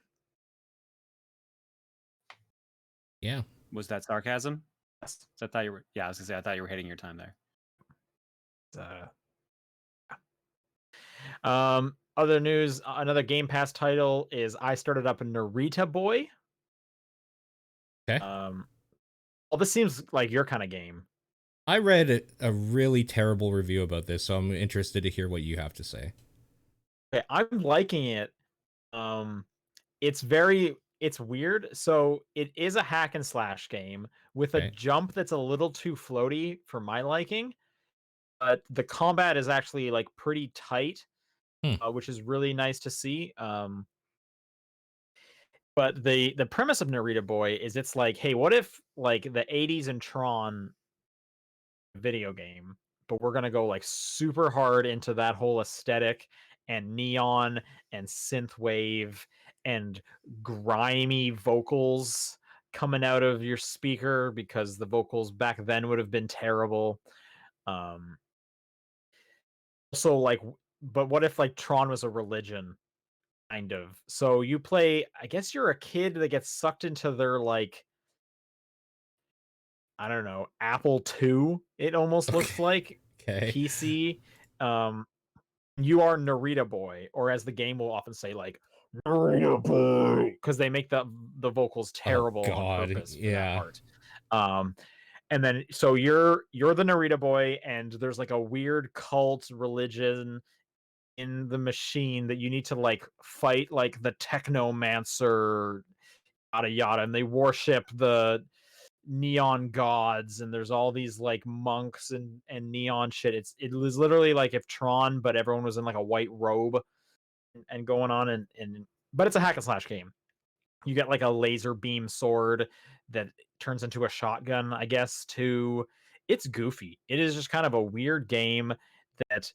Speaker 1: Yeah.
Speaker 2: Was that sarcasm?
Speaker 3: Yes.
Speaker 2: So I thought you were. Yeah, I was gonna say I thought you were hitting your time there.
Speaker 3: Other news, another Game Pass title is I started up a Narita Boy.
Speaker 1: Okay.
Speaker 3: Well, this seems like your kind of game.
Speaker 1: I read a really terrible review about this, so I'm interested to hear what you have to say.
Speaker 3: Okay, I'm liking it. It's weird. So it is a hack and slash game with a jump that's a little too floaty for my liking. But the combat is actually like pretty tight, which is really nice to see. But the premise of Narita Boy is it's like, hey, what if like the 80s and Tron video game, but we're gonna go like super hard into that whole aesthetic and neon and synthwave and grimy vocals coming out of your speaker, because the vocals back then would have been terrible. So like, but what if like Tron was a religion, kind of? So you play, I guess you're a kid that gets sucked into their like, I don't know, Apple II, it almost looks like. PC. You are Narita Boy, or as the game will often say, like, Narita Boy, because they make the vocals terrible on purpose for that part. And then so you're the Narita Boy, and there's like a weird cult religion in the machine that you need to like fight, like the Technomancer, yada yada, and they worship the neon gods, and there's all these like monks and neon shit. It was literally like if Tron, but everyone was in like a white robe and going on, and but it's a hack and slash game. You get like a laser beam sword that turns into a shotgun, I guess, too. It's goofy. It is just kind of a weird game that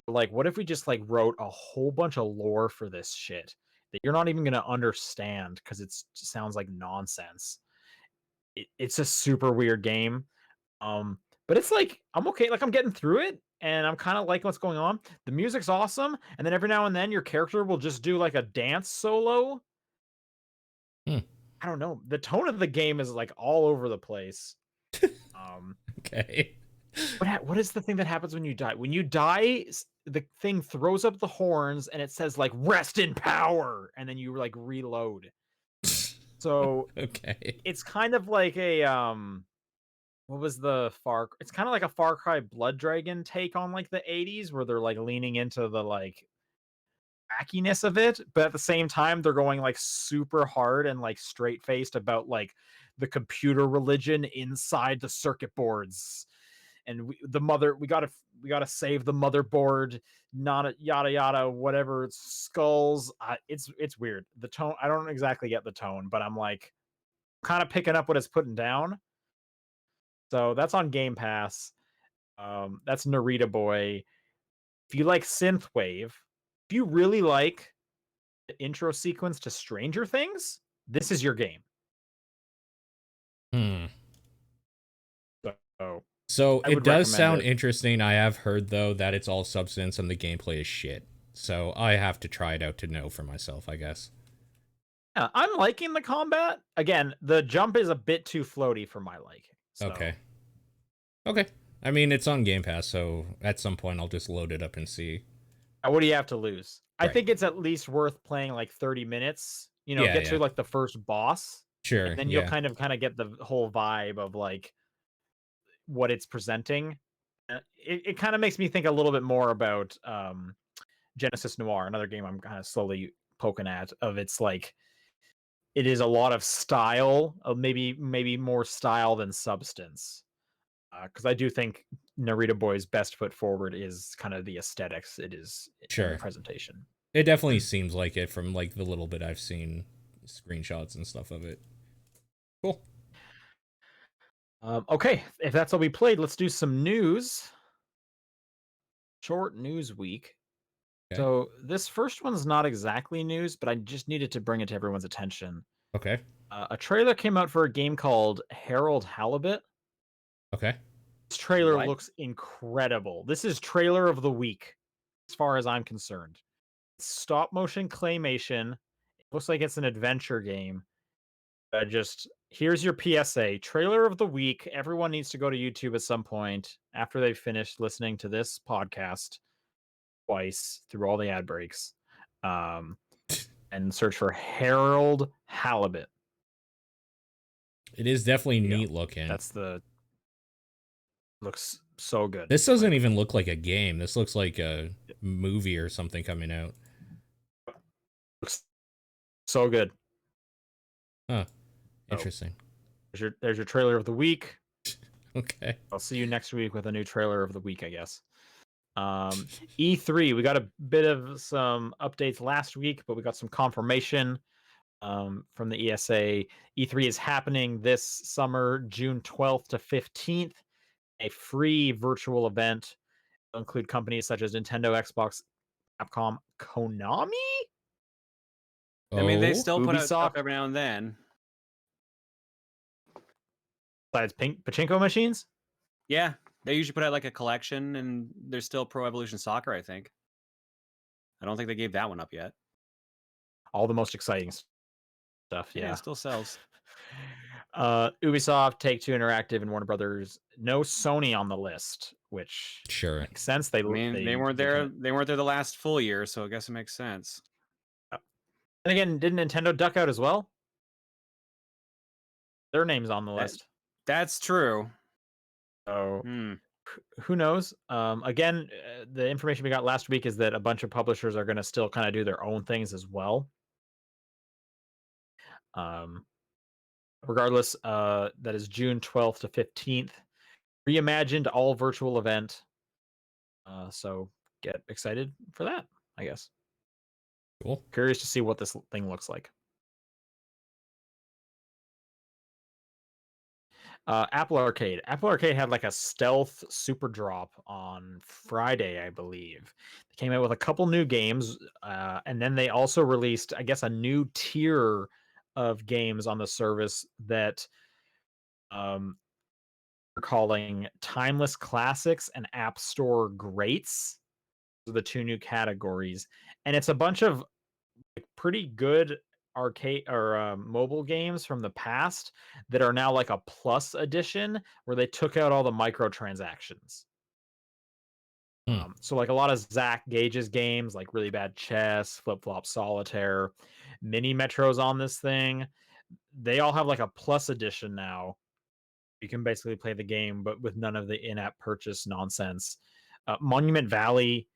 Speaker 3: they're like, what if we just like wrote a whole bunch of lore for this shit that you're not even going to understand because it sounds like nonsense. It's a super weird game. But it's like, I'm okay. Like, I'm getting through it, and I'm kind of liking what's going on. The music's awesome, and then every now and then your character will just do like a dance solo. I don't know. The tone of the game is like all over the place.
Speaker 1: Okay.
Speaker 3: What is the thing that happens when you die? When you die, the thing throws up the horns and it says like "rest in power," and then you like reload. So
Speaker 1: Okay.
Speaker 3: it's kind of like a what was the Far? It's kind of like a Far Cry Blood Dragon take on like the 80s, where they're like leaning into the like wackiness of it, but at the same time they're going like super hard and like straight faced about like the computer religion inside the circuit boards. And we gotta save the motherboard, not yada yada whatever. It's skulls. It's weird. The tone, I don't exactly get the tone, but I'm like kind of picking up what it's putting down. So that's on Game Pass. That's Narita Boy. If you like synthwave, if you really like the intro sequence to Stranger Things, this is your game.
Speaker 1: Hmm.
Speaker 3: So
Speaker 1: So
Speaker 3: I
Speaker 1: it
Speaker 3: would
Speaker 1: does
Speaker 3: recommend
Speaker 1: sound
Speaker 3: it.
Speaker 1: interesting. I have heard though that it's all substance and the gameplay is shit. So I have to try it out to know for myself, I guess.
Speaker 3: Yeah, I'm liking the combat. Again, the jump is a bit too floaty for my liking. So
Speaker 1: Okay. Okay. I mean, it's on Game Pass, so at some point I'll just load it up and see.
Speaker 3: what do you have to lose? I
Speaker 1: Right.
Speaker 3: think it's at least worth playing like 30 minutes.
Speaker 1: Yeah,
Speaker 3: Get
Speaker 1: yeah.
Speaker 3: to like the first boss,
Speaker 1: Sure.
Speaker 3: and then you'll
Speaker 1: Yeah.
Speaker 3: kind of get the whole vibe of like what it's presenting. It kind of makes me think a little bit more about Genesis Noir, another game I'm kind of slowly poking at. Of it's like it is a lot of style, maybe more style than substance. Because I do think Narita Boy's best foot forward is kind of the aesthetics it is in the
Speaker 1: Sure.
Speaker 3: presentation.
Speaker 1: It definitely seems like it from like the little bit I've seen screenshots and stuff of it. Cool.
Speaker 3: Okay, if that's all we played, let's do some news. Short news week.
Speaker 1: Okay.
Speaker 3: So this first one's not exactly news, but I just needed to bring it to everyone's attention.
Speaker 1: Okay.
Speaker 3: A trailer came out for a game called Harold Halibut.
Speaker 1: Okay.
Speaker 3: This trailer
Speaker 2: What?
Speaker 3: looks incredible. This is trailer of the week, as far as I'm concerned. Stop motion claymation. It looks like it's an adventure game. Just here's your PSA trailer of the week. Everyone needs to go to YouTube at some point after they've finished listening to this podcast twice through all the ad breaks, and search for Harold Halibut.
Speaker 1: It is definitely
Speaker 3: There you
Speaker 1: neat
Speaker 3: go.
Speaker 1: looking.
Speaker 3: That's the looks so good.
Speaker 1: This doesn't even look like a game. This looks like a movie or something coming out.
Speaker 3: Looks so good.
Speaker 1: Huh.
Speaker 3: So,
Speaker 1: Interesting.
Speaker 3: there's your trailer of the week.
Speaker 1: Okay.
Speaker 3: I'll see you next week with a new trailer of the week, I guess. E3, we got a bit of some updates last week, but we got some confirmation from the ESA. E3 is happening this summer, June 12th to 15th. A free virtual event. It'll include companies such as Nintendo, Xbox, Capcom, Konami.
Speaker 2: I mean, they
Speaker 1: Oh,
Speaker 2: still put out stuff
Speaker 3: Ubisoft.
Speaker 2: every now and then.
Speaker 3: Besides pachinko machines.
Speaker 2: Yeah, they usually put out like a collection, and there's still Pro Evolution Soccer, I think. I don't think they gave that one up yet.
Speaker 3: All the most exciting stuff.
Speaker 2: Yeah,
Speaker 3: Yeah.
Speaker 2: it still sells.
Speaker 3: Ubisoft, Take-Two Interactive, and Warner Brothers. No Sony on the list, which
Speaker 1: sure.
Speaker 3: makes sense.
Speaker 2: I mean, they weren't there. They weren't there the last full year, so I guess it makes sense.
Speaker 3: And again, didn't Nintendo duck out as well? Their name's on the list.
Speaker 2: That's true.
Speaker 3: So who knows? Again, the information we got last week is that a bunch of publishers are going to still kind of do their own things as well. Regardless, that is June 12th to 15th. Reimagined all virtual event. So get excited for that, I guess.
Speaker 1: Cool.
Speaker 3: Curious to see what this thing looks like. Apple Arcade. Apple Arcade had like a stealth super drop on Friday, I believe. They came out with a couple new games, and then they also released, I guess, a new tier of games on the service that they're calling Timeless Classics and App Store Greats. Those are the two new categories, and it's a bunch of like, pretty good arcade or mobile games from the past that are now like a plus edition where they took out all the microtransactions. So like a lot of Zach Gage's games, like Really Bad Chess, Flip Flop Solitaire, Mini Metros on this thing, they all have like a plus edition now. You can basically play the game, but with none of the in-app purchase nonsense. Monument Valley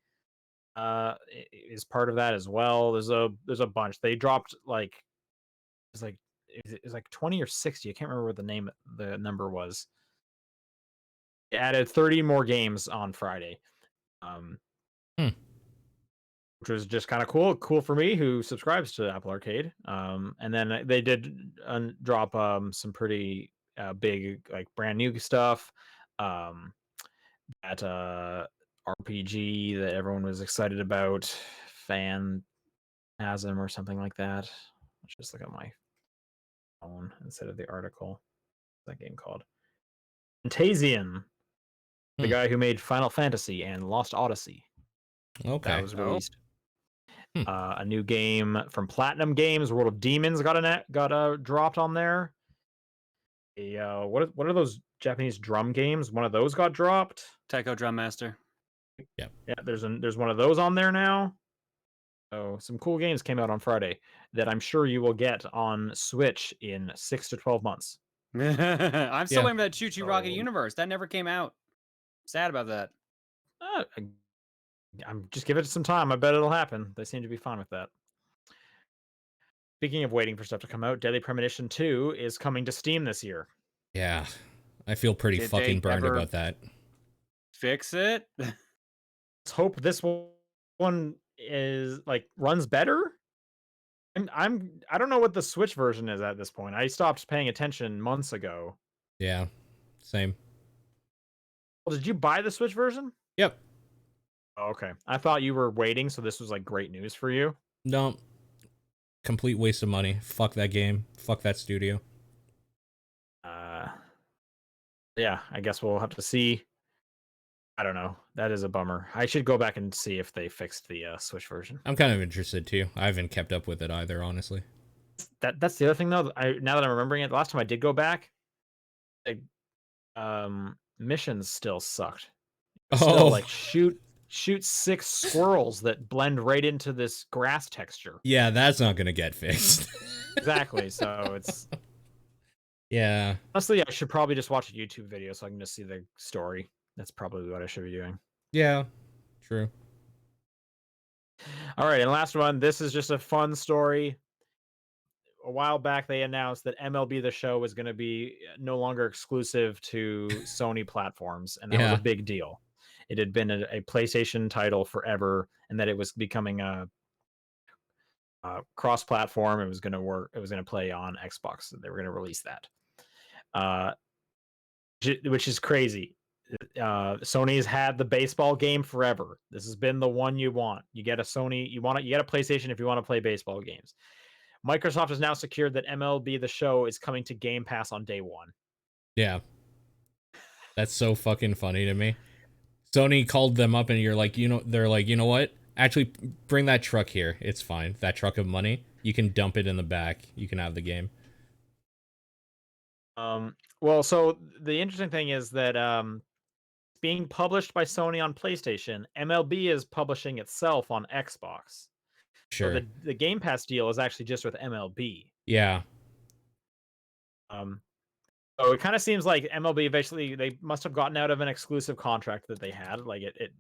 Speaker 3: is part of that as well. There's a bunch. They dropped like it's like 20 or 60. I can't remember what the number was. It added 30 more games on Friday. Which was just kind of cool for me who subscribes to Apple Arcade. And then they did drop some pretty big, like brand new stuff. That RPG that everyone was excited about, Phantasm or something like that. Let's just look at my phone instead of the article. What's that game called? Fantasian, the guy who made Final Fantasy and Lost Odyssey.
Speaker 1: Okay.
Speaker 3: That was released. A new game from Platinum Games, World of Demons, got dropped on there. What are those Japanese drum games? One of those got dropped.
Speaker 2: Taiko Drum Master.
Speaker 3: Yeah, there's one of those on there now. So some cool games came out on Friday that I'm sure you will get on Switch in 6 to 12 months.
Speaker 2: I'm still waiting for that Choo Choo Rocket Universe. That never came out. Sad about that.
Speaker 3: I'm just give it some time. I bet it'll happen. They seem to be fine with that. Speaking of waiting for stuff to come out, Deadly Premonition 2 is coming to Steam this year.
Speaker 1: Yeah, I feel pretty fucking burned about that.
Speaker 2: Fix it.
Speaker 3: Let's hope this one is like runs better. I don't know what the Switch version is at this point. I stopped paying attention months ago.
Speaker 1: Yeah, same.
Speaker 3: Well, did you buy the Switch version?
Speaker 1: Yep.
Speaker 3: Oh, okay. I thought you were waiting, so this was like great news for you.
Speaker 1: No. Complete waste of money. Fuck that game. Fuck that studio.
Speaker 3: Yeah, I guess we'll have to see. I don't know. That is a bummer. I should go back and see if they fixed the Switch version.
Speaker 1: I'm kind of interested too. I haven't kept up with it either, honestly.
Speaker 3: That's the other thing though. Now that I'm remembering it, the last time I did go back, missions still sucked. Still like shoot 6 squirrels that blend right into this grass texture.
Speaker 1: Yeah, that's not gonna get fixed.
Speaker 3: Exactly. So it's
Speaker 1: yeah.
Speaker 3: Honestly, I should probably just watch a YouTube video so I can just see the story. That's probably what I should be doing.
Speaker 1: Yeah, true.
Speaker 3: All right, and last one. This is just a fun story. A while back, they announced that MLB the Show was going to be no longer exclusive to Sony platforms, and that was a big deal. It had been a PlayStation title forever, and that it was becoming a cross-platform. It was going to work. It was going to play on Xbox. They were going to release that, which is crazy. Sony's had the baseball game forever. This has been the one you want. You get a Sony. You get a PlayStation if you want to play baseball games. Microsoft has now secured that MLB The Show is coming to Game Pass on day one.
Speaker 1: Yeah. That's so fucking funny to me. Sony called them up and they're like, you know what? Actually, bring that truck here. It's fine. That truck of money. You can dump it in the back. You can have the game.
Speaker 3: Well, so the interesting thing is that being published by Sony on PlayStation, MLB is publishing itself on Xbox.
Speaker 1: Sure.
Speaker 3: So the Game Pass deal is actually just with MLB.
Speaker 1: Yeah.
Speaker 3: So it kind of seems like MLB basically they must have gotten out of an exclusive contract that they had, like it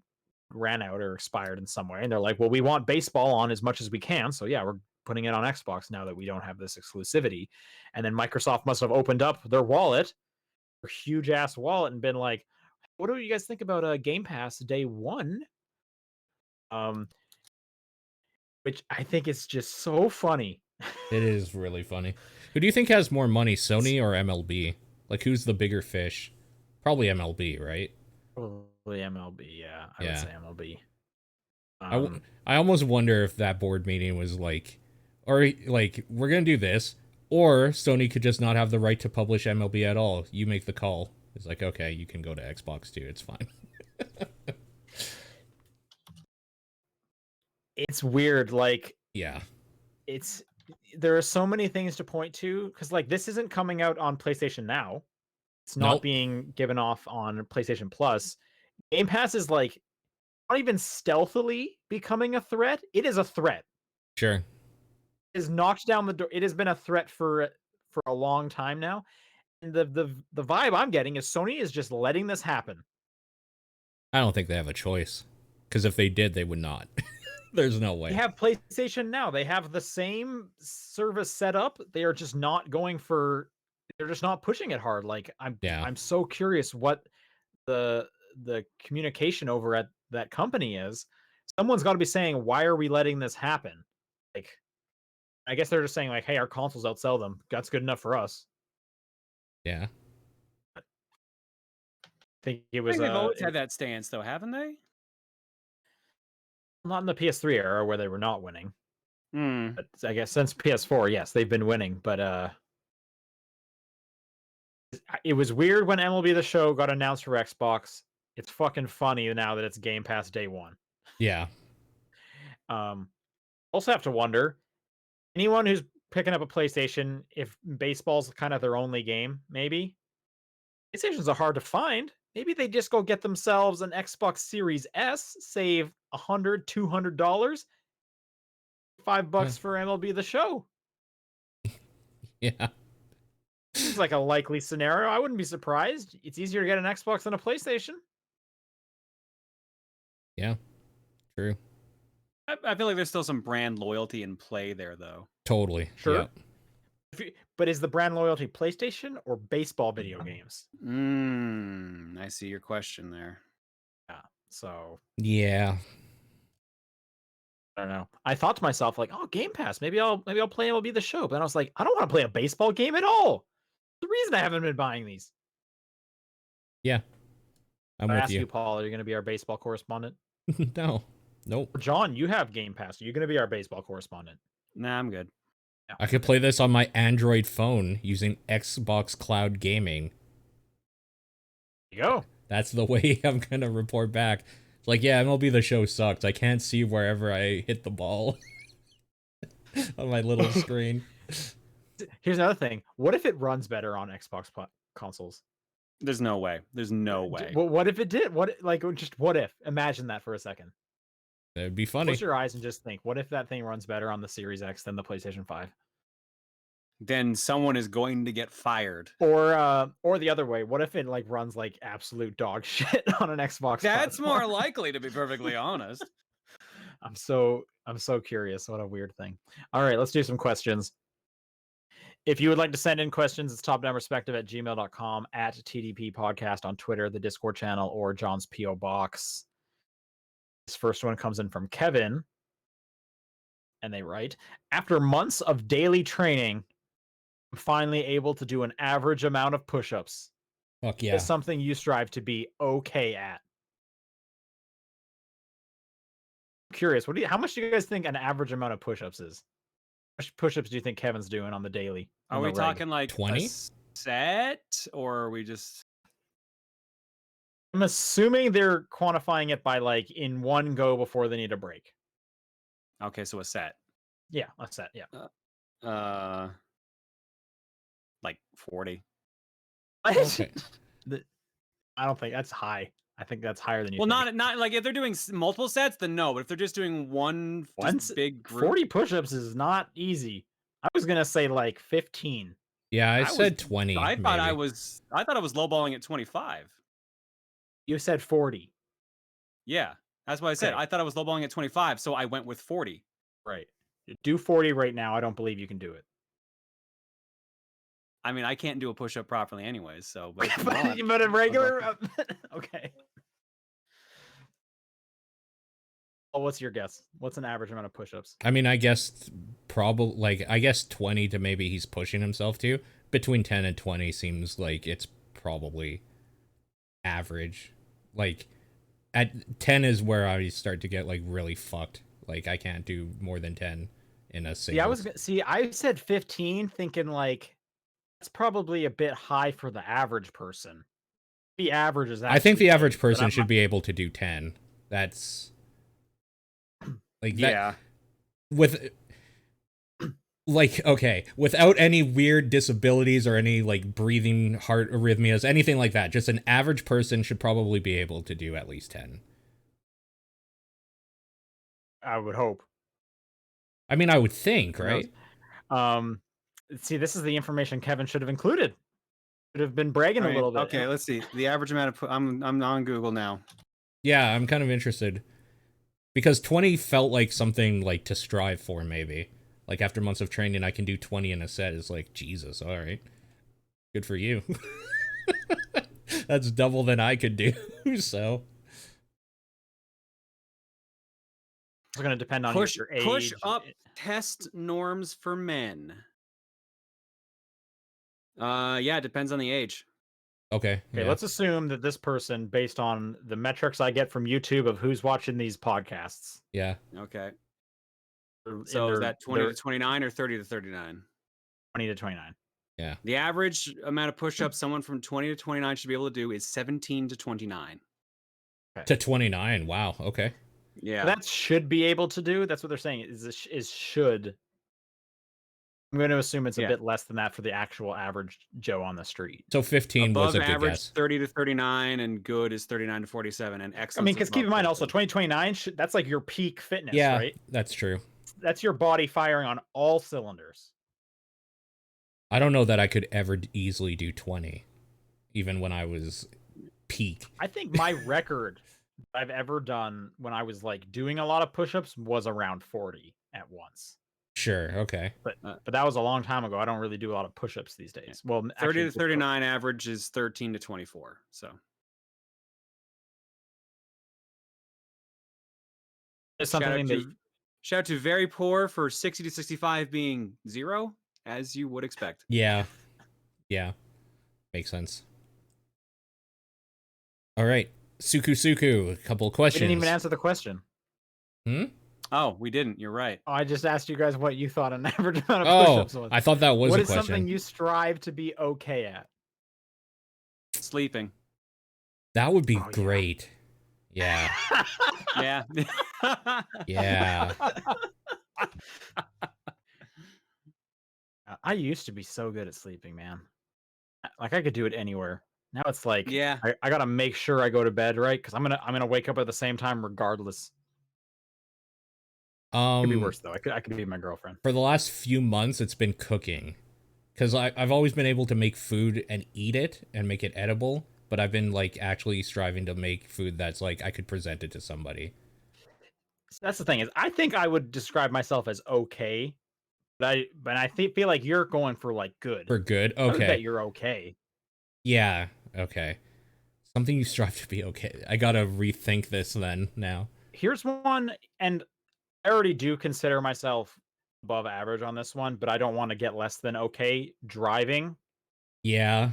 Speaker 3: ran out or expired in some way, and they're like, well, we want baseball on as much as we can, so yeah, we're putting it on Xbox now that we don't have this exclusivity. And then Microsoft must have opened up their wallet, their huge ass wallet, and been like, what do you guys think about Game Pass day one? Which I think is just so funny.
Speaker 1: It is really funny. Who do you think has more money, Sony or MLB? Like, who's the bigger fish? Probably MLB, right?
Speaker 3: Probably MLB, yeah. I would say MLB.
Speaker 1: I almost wonder if that board meeting was like, or like, we're going to do this, or Sony could just not have the right to publish MLB at all. You make the call. It's like, okay, you can go to Xbox too. It's fine.
Speaker 3: It's weird. Like,
Speaker 1: yeah.
Speaker 3: it's there are so many things to point to because like this isn't coming out on PlayStation Now. It's not
Speaker 1: Nope.
Speaker 3: being given off on PlayStation Plus. Game Pass is like not even stealthily becoming a threat. It is a threat.
Speaker 1: Sure.
Speaker 3: It has knocked down the door. It has been a threat for a long time now. And the vibe I'm getting is Sony is just letting this happen.
Speaker 1: I don't think they have a choice. Because if they did, they would not. There's no way.
Speaker 3: They have PlayStation Now. They have the same service set up. They are just not going for. They're just not pushing it hard. Like I'm so curious what the communication over at that company is. Someone's got to be saying, why are we letting this happen? Like, I guess they're just saying like, hey, our consoles outsell them. That's good enough for us.
Speaker 1: Yeah.
Speaker 3: I think it
Speaker 2: I
Speaker 3: was.
Speaker 2: think they've always had that stance, though, haven't they?
Speaker 3: Not in the PS3 era where they were not winning.
Speaker 2: Hmm.
Speaker 3: But I guess since PS4, yes, they've been winning. But it was weird when MLB the Show got announced for Xbox. It's fucking funny now that it's Game Pass day one.
Speaker 1: Yeah.
Speaker 3: Also have to wonder, anyone who's picking up a PlayStation, if baseball's kind of their only game, maybe PlayStations are hard to find. Maybe they just go get themselves an Xbox Series S, save $100-$200, $5 for MLB the Show.
Speaker 1: Yeah.
Speaker 3: Seems like a likely scenario. I wouldn't be surprised. It's easier to get an Xbox than a PlayStation.
Speaker 1: Yeah. True.
Speaker 2: I feel like there's still some brand loyalty in play there, though.
Speaker 3: Sure.
Speaker 1: Sure.
Speaker 3: Yeah. But is the brand loyalty PlayStation or baseball video games?
Speaker 2: I see your question there.
Speaker 3: Yeah. So
Speaker 1: Yeah.
Speaker 3: I don't know. I thought to myself, like, oh, Game Pass. Maybe I'll play MLB the Show. But then I was like, I don't want to play a baseball game at all. The reason I haven't been buying these.
Speaker 1: Yeah. I'm
Speaker 3: I
Speaker 1: with
Speaker 3: ask
Speaker 1: you.
Speaker 3: you, Paul, are you going to be our baseball correspondent?
Speaker 1: No. Nope.
Speaker 3: John, you have Game Pass. Are you going to be our baseball correspondent?
Speaker 2: Nah, I'm good.
Speaker 3: Yeah.
Speaker 1: I could play this on my Android phone using Xbox Cloud Gaming.
Speaker 3: There you go.
Speaker 1: That's the way I'm going to report back. It's like, yeah, MLB the Show sucked. I can't see wherever I hit the ball on my little screen.
Speaker 3: Here's another thing. What if it runs better on Xbox consoles?
Speaker 2: There's no way. There's no way.
Speaker 3: What if it did? What if? Imagine that for a second.
Speaker 1: That'd be funny.
Speaker 3: Close your eyes and just think, what if that thing runs better on the Series X than the PlayStation 5?
Speaker 2: Then someone is going to get fired.
Speaker 3: Or the other way, what if it like runs like absolute dog shit on an Xbox?
Speaker 2: That's
Speaker 3: platform?
Speaker 2: more likely, to be perfectly honest.
Speaker 3: I'm so curious. What a weird thing. All right, let's do some questions. If you would like to send in questions, it's topdownperspective@gmail.com, at TDP Podcast on Twitter, the Discord channel, or John's P.O. Box. This first one comes in from Kevin. And they write, after months of daily training, I'm finally able to do an average amount of push-ups.
Speaker 1: Fuck yeah.
Speaker 3: It's something you strive to be okay at. I'm curious, how much do you guys think an average amount of push-ups is? How much push-ups do you think Kevin's doing on the daily?
Speaker 2: Are we talking like
Speaker 1: 20?
Speaker 2: a set, or are we just...
Speaker 3: I'm assuming they're quantifying it by like in one go before they need a break.
Speaker 2: Okay, so a set.
Speaker 3: Yeah, a set, yeah.
Speaker 2: Like 40.
Speaker 1: Okay.
Speaker 3: I don't think that's high. I think that's higher than you
Speaker 2: Well,
Speaker 3: think.
Speaker 2: not like if they're doing multiple sets, then no. But if they're just doing one big group,
Speaker 3: 40 push-ups is not easy. I was gonna say like 15.
Speaker 1: Yeah, I said 20.
Speaker 2: I thought I was lowballing at 25.
Speaker 3: You said 40.
Speaker 2: Yeah, that's what I said.
Speaker 3: Okay.
Speaker 2: I thought I was lowballing at 25, so I went with 40.
Speaker 3: Right. Do 40 right now. I don't believe you can do it.
Speaker 2: I mean, I can't do a push-up properly anyways, so... But,
Speaker 3: but a regular... Okay. Oh, what's your guess? What's an average amount of push-ups?
Speaker 1: I mean, I guess probably, like, I guess 20 to maybe he's pushing himself to. Between 10 and 20 seems like it's probably average. Like, at 10 is where I start to get, like, really fucked. Like, I can't do more than 10 in a single...
Speaker 3: I said 15 thinking, like, that's probably a bit high for the average person. The average is
Speaker 1: I think the average person should be able to do 10. That's... Like, that,
Speaker 2: yeah.
Speaker 1: with Like, okay, without any weird disabilities or any like breathing heart arrhythmias, anything like that, just an average person should probably be able to do at least 10.
Speaker 3: I would hope.
Speaker 1: I mean, I would think,
Speaker 3: Who knows?
Speaker 1: right?
Speaker 3: See, this is the information Kevin should have included. Should have been bragging
Speaker 2: All
Speaker 3: a
Speaker 2: right,
Speaker 3: little bit.
Speaker 2: okay, let's see. The average amount of I'm on Google now.
Speaker 1: Yeah, I'm kind of interested. Because 20 felt like something like to strive for, maybe. Like after months of training, I can do 20 in a set. It's like, Jesus, all right. Good for you. That's double than I could do, so.
Speaker 3: It's going to depend on your age.
Speaker 2: Push up test norms for men. Yeah, it depends on the age.
Speaker 1: Okay,
Speaker 3: Okay,
Speaker 1: yeah.
Speaker 3: let's assume that this person, based on the metrics I get from YouTube of who's watching these podcasts.
Speaker 1: Yeah.
Speaker 2: Okay. So is that 20 to 29 or 30 to 39?
Speaker 3: 20 to 29.
Speaker 1: Yeah.
Speaker 2: The average amount of push-ups someone from 20 to 29 should be able to do is 17 to 29.
Speaker 3: Okay.
Speaker 1: To 29. Wow. Okay.
Speaker 2: Yeah.
Speaker 3: So that should be able to do. That's what they're saying. Is should. I'm going to assume it's a bit less than that for the actual average Joe on the street.
Speaker 1: So 15
Speaker 2: above
Speaker 1: was a good
Speaker 2: average
Speaker 1: guess.
Speaker 2: 30 to 39, and good is 39 to 47, and excellent.
Speaker 3: I mean, because keep in mind also 2029, that's like your peak fitness,
Speaker 1: yeah,
Speaker 3: right?
Speaker 1: That's true.
Speaker 3: That's your body firing on all cylinders.
Speaker 1: I don't know that I could ever easily do 20, even when I was peak.
Speaker 3: I think my record I've ever done when I was like doing a lot of push-ups was around 40 at once.
Speaker 1: Sure, okay.
Speaker 3: But that was a long time ago. I don't really do a lot of push-ups these days. Well,
Speaker 2: 30
Speaker 3: actually,
Speaker 2: to 39 average is 13 to 24. So
Speaker 3: it's something
Speaker 2: shout out to very poor for 60 to 65 being 0, as you would expect.
Speaker 1: Yeah. Yeah. Makes sense. All right. Suku, a couple of questions.
Speaker 3: We didn't even answer the question.
Speaker 2: Oh, we didn't. You're right.
Speaker 3: Oh, I just asked you guys what you thought an average amount of push-ups was.
Speaker 1: I thought that was
Speaker 3: what
Speaker 1: a
Speaker 3: is
Speaker 1: question.
Speaker 3: something you strive to be okay at?
Speaker 2: Sleeping.
Speaker 1: That would be great. Yeah.
Speaker 2: Yeah.
Speaker 1: Yeah.
Speaker 3: I used to be so good at sleeping, man. Like I could do it anywhere. Now it's like,
Speaker 2: yeah,
Speaker 3: I gotta make sure I go to bed right because I'm gonna wake up at the same time regardless. It could be worse though. I could be my girlfriend.
Speaker 1: For the last few months, it's been cooking, because I've always been able to make food and eat it and make it edible, but I've been like actually striving to make food that's like I could present it to somebody.
Speaker 3: That's the thing is, I think I would describe myself as okay, but I feel like you're going for like good.
Speaker 1: For good, okay.
Speaker 3: I would bet you're okay.
Speaker 1: Yeah, okay. Something you strive to be okay. I gotta rethink this then now.
Speaker 3: Here's one, and I already do consider myself above average on this one, but I don't want to get less than okay. Driving.
Speaker 1: Yeah.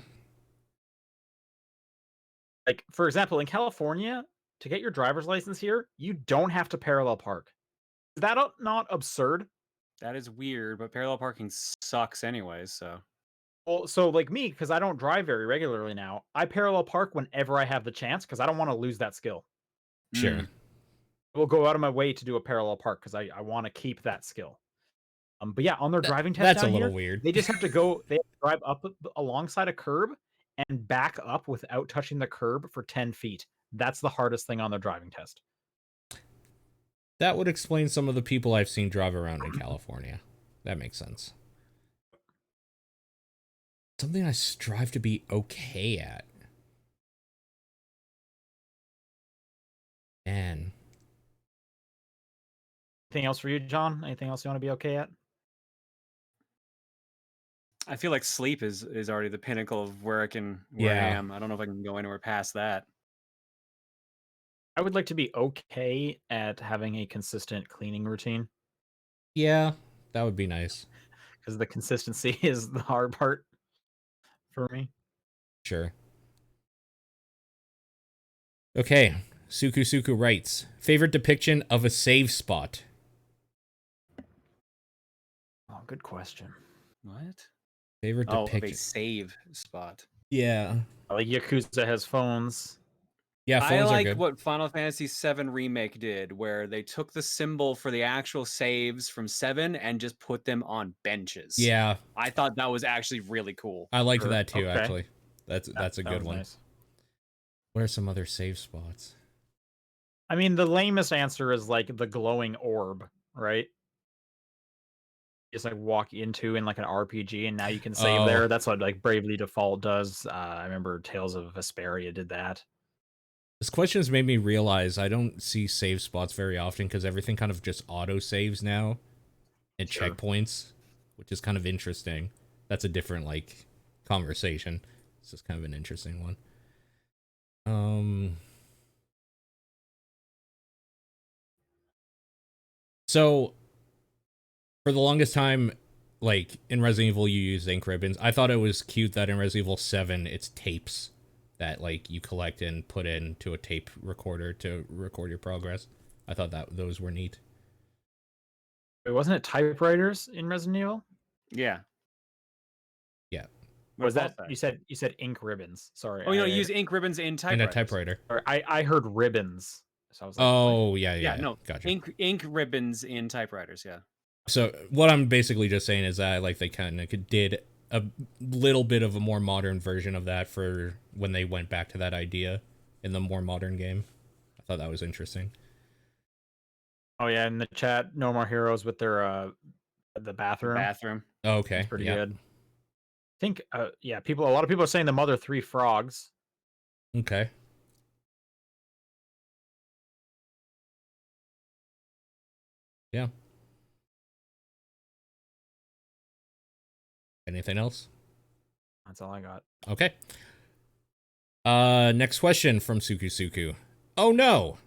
Speaker 3: Like, for example, in California, to get your driver's license here, you don't have to parallel park. Is that not absurd?
Speaker 2: That is weird, but parallel parking sucks anyways, so.
Speaker 3: Well, so like me, because I don't drive very regularly now, I parallel park whenever I have the chance because I don't want to lose that skill.
Speaker 1: Sure.
Speaker 3: We'll go out of my way to do a parallel park because I want to keep that skill. But yeah, on their driving test,
Speaker 1: that's
Speaker 3: down
Speaker 1: a little
Speaker 3: here,
Speaker 1: weird.
Speaker 3: They just have to go. They have to drive up alongside a curb and back up without touching the curb for 10 feet. That's the hardest thing on their driving test.
Speaker 1: That would explain some of the people I've seen drive around in California. That makes sense. Something I strive to be okay at. Man.
Speaker 3: Anything else for you, John? Anything else you want to be okay at?
Speaker 2: I feel like sleep is already the pinnacle of where I am. I don't know if I can go anywhere past that.
Speaker 3: I would like to be okay at having a consistent cleaning routine.
Speaker 1: Yeah, that would be nice.
Speaker 3: Because the consistency is the hard part for me.
Speaker 1: Sure. Okay, Suku writes, favorite depiction of a save spot?
Speaker 3: Oh, good question.
Speaker 2: What?
Speaker 1: Favorite depiction?
Speaker 2: Of a save spot.
Speaker 1: Yeah.
Speaker 3: Like Yakuza has phones.
Speaker 1: Yeah,
Speaker 2: I
Speaker 1: phones are
Speaker 2: like
Speaker 1: good.
Speaker 2: what Final Fantasy VII Remake did, where they took the symbol for the actual saves from 7 and just put them on benches.
Speaker 1: Yeah,
Speaker 2: I thought that was actually really cool.
Speaker 1: I liked
Speaker 3: Sure.
Speaker 1: that too.
Speaker 3: Okay.
Speaker 1: Actually, that's a
Speaker 3: That
Speaker 1: good
Speaker 3: was
Speaker 1: one.
Speaker 3: nice.
Speaker 1: What are some other save spots?
Speaker 3: I mean, the lamest answer is like the glowing orb, right? Just like walk into in like an RPG, and now you can save
Speaker 1: Oh,
Speaker 3: there. That's what like Bravely Default does. I remember Tales of Vesperia did that.
Speaker 1: this question has made me realize I don't see save spots very often because everything kind of just auto saves now at
Speaker 3: Sure.
Speaker 1: checkpoints, which is kind of interesting. That's a different like conversation. It's just kind of an interesting one. So for the longest time, like in Resident Evil, you use ink ribbons. I thought it was cute that in Resident Evil 7, it's tapes that like you collect and put into a tape recorder to record your progress. I thought that those were neat.
Speaker 3: Wait, wasn't it typewriters in Resident Evil?
Speaker 2: Yeah.
Speaker 1: Yeah,
Speaker 2: What
Speaker 3: Was
Speaker 2: did Paul
Speaker 3: that
Speaker 2: say?
Speaker 3: you said ink ribbons? Sorry.
Speaker 2: Oh, you use ink ribbons in
Speaker 1: in a
Speaker 2: typewriters.
Speaker 1: typewriter.
Speaker 3: I heard ribbons. So I was like,
Speaker 1: Oh, yeah,
Speaker 2: Yeah,
Speaker 1: yeah.
Speaker 2: no.
Speaker 1: Gotcha.
Speaker 2: Ink ribbons in typewriters, yeah.
Speaker 1: So what I'm basically just saying is that like they kind of did a little bit of a more modern version of that for when they went back to that idea in the more modern game. I thought that was interesting.
Speaker 3: oh yeah, in the chat, no more heroes with their the
Speaker 2: The
Speaker 3: bathroom.
Speaker 2: bathroom.
Speaker 1: Oh, okay,
Speaker 3: It's pretty
Speaker 1: yeah.
Speaker 3: good. I think yeah, a lot of people are saying the Mother 3 Frogs.
Speaker 1: Okay. Yeah. Anything else?
Speaker 3: That's all I got.
Speaker 1: Okay. Next question from Suku Suku. Oh no!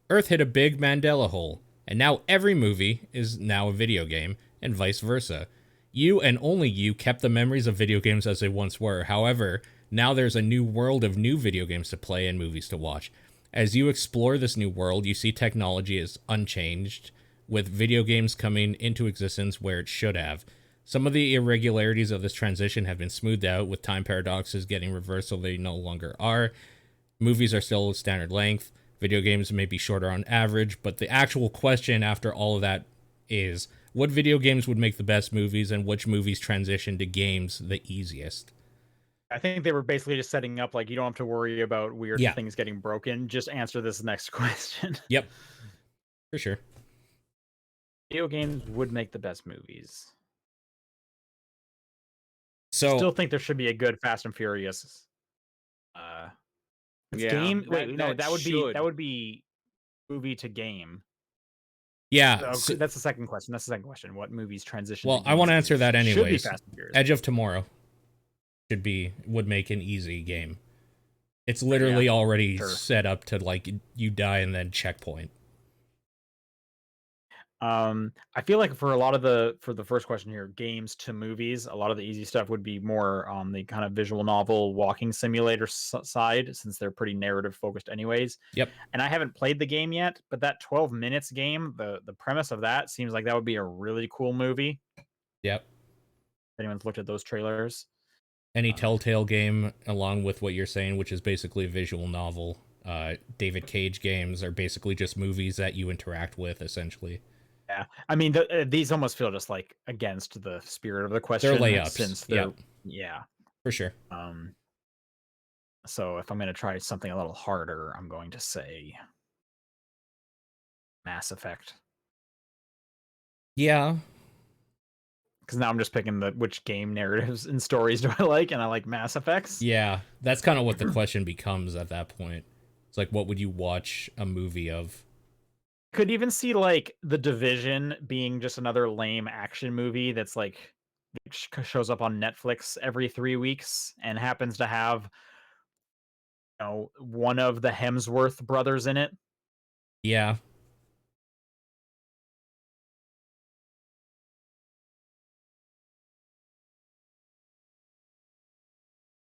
Speaker 1: Earth hit a big Mandela hole, and now every movie is now a video game, and vice versa. You and only you kept the memories of video games as they once were. However, now there's a new world of new video games to play and movies to watch. As you explore this new world, you see technology is unchanged, with video games coming into existence where it should have. Some of the irregularities of this transition have been smoothed out, with time paradoxes getting reversed so they no longer are. Movies are still standard length. Video games may be shorter on average, but the actual question after all of that is, what video games would make the best movies, and which movies transition to games the easiest?
Speaker 3: I think they were basically just setting up like you don't have to worry about weird
Speaker 1: Yeah.
Speaker 3: things getting broken. Just answer this next question.
Speaker 1: Yep. For sure.
Speaker 3: Video games would make the best movies.
Speaker 1: So
Speaker 3: Still think there should be a good Fast and Furious.
Speaker 2: Yeah,
Speaker 3: Game. Wait, no,
Speaker 2: that
Speaker 3: that
Speaker 2: should.
Speaker 3: would be movie to game.
Speaker 1: yeah.
Speaker 3: So that's the second question. That's the second question. What movies transition?
Speaker 1: Well,
Speaker 3: to
Speaker 1: I want to
Speaker 3: games
Speaker 1: answer that
Speaker 3: Should be
Speaker 1: anyways.
Speaker 3: Fast and Furious.
Speaker 1: Edge of Tomorrow would make an easy game. It's literally already
Speaker 3: sure.
Speaker 1: set up to like you die and then checkpoint.
Speaker 3: I feel like for the first question here, games to movies, a lot of the easy stuff would be more on the kind of visual novel walking simulator side, since they're pretty narrative focused anyways.
Speaker 1: Yep.
Speaker 3: And I haven't played the game yet, but that 12 minutes game, the premise of that seems like that would be a really cool movie.
Speaker 1: Yep.
Speaker 3: If anyone's looked at those trailers.
Speaker 1: Any Telltale game, along with what you're saying, which is basically a visual novel. David Cage games are basically just movies that you interact with, essentially.
Speaker 3: Yeah, I mean, these almost feel just like against the spirit of the question.
Speaker 1: They're layups,
Speaker 3: since they're yeah,
Speaker 1: for sure.
Speaker 3: So if I'm going to try something a little harder, I'm going to say Mass Effect.
Speaker 1: Yeah.
Speaker 3: Because now I'm just picking which game narratives and stories do I like, and I like Mass Effects.
Speaker 1: Yeah, that's kind of what the question becomes at that point. It's like, what would you watch a movie of?
Speaker 3: Could even see like The Division being just another lame action movie that's like shows up on Netflix every 3 weeks and happens to have, you know, one of the Hemsworth brothers in it.
Speaker 1: Yeah.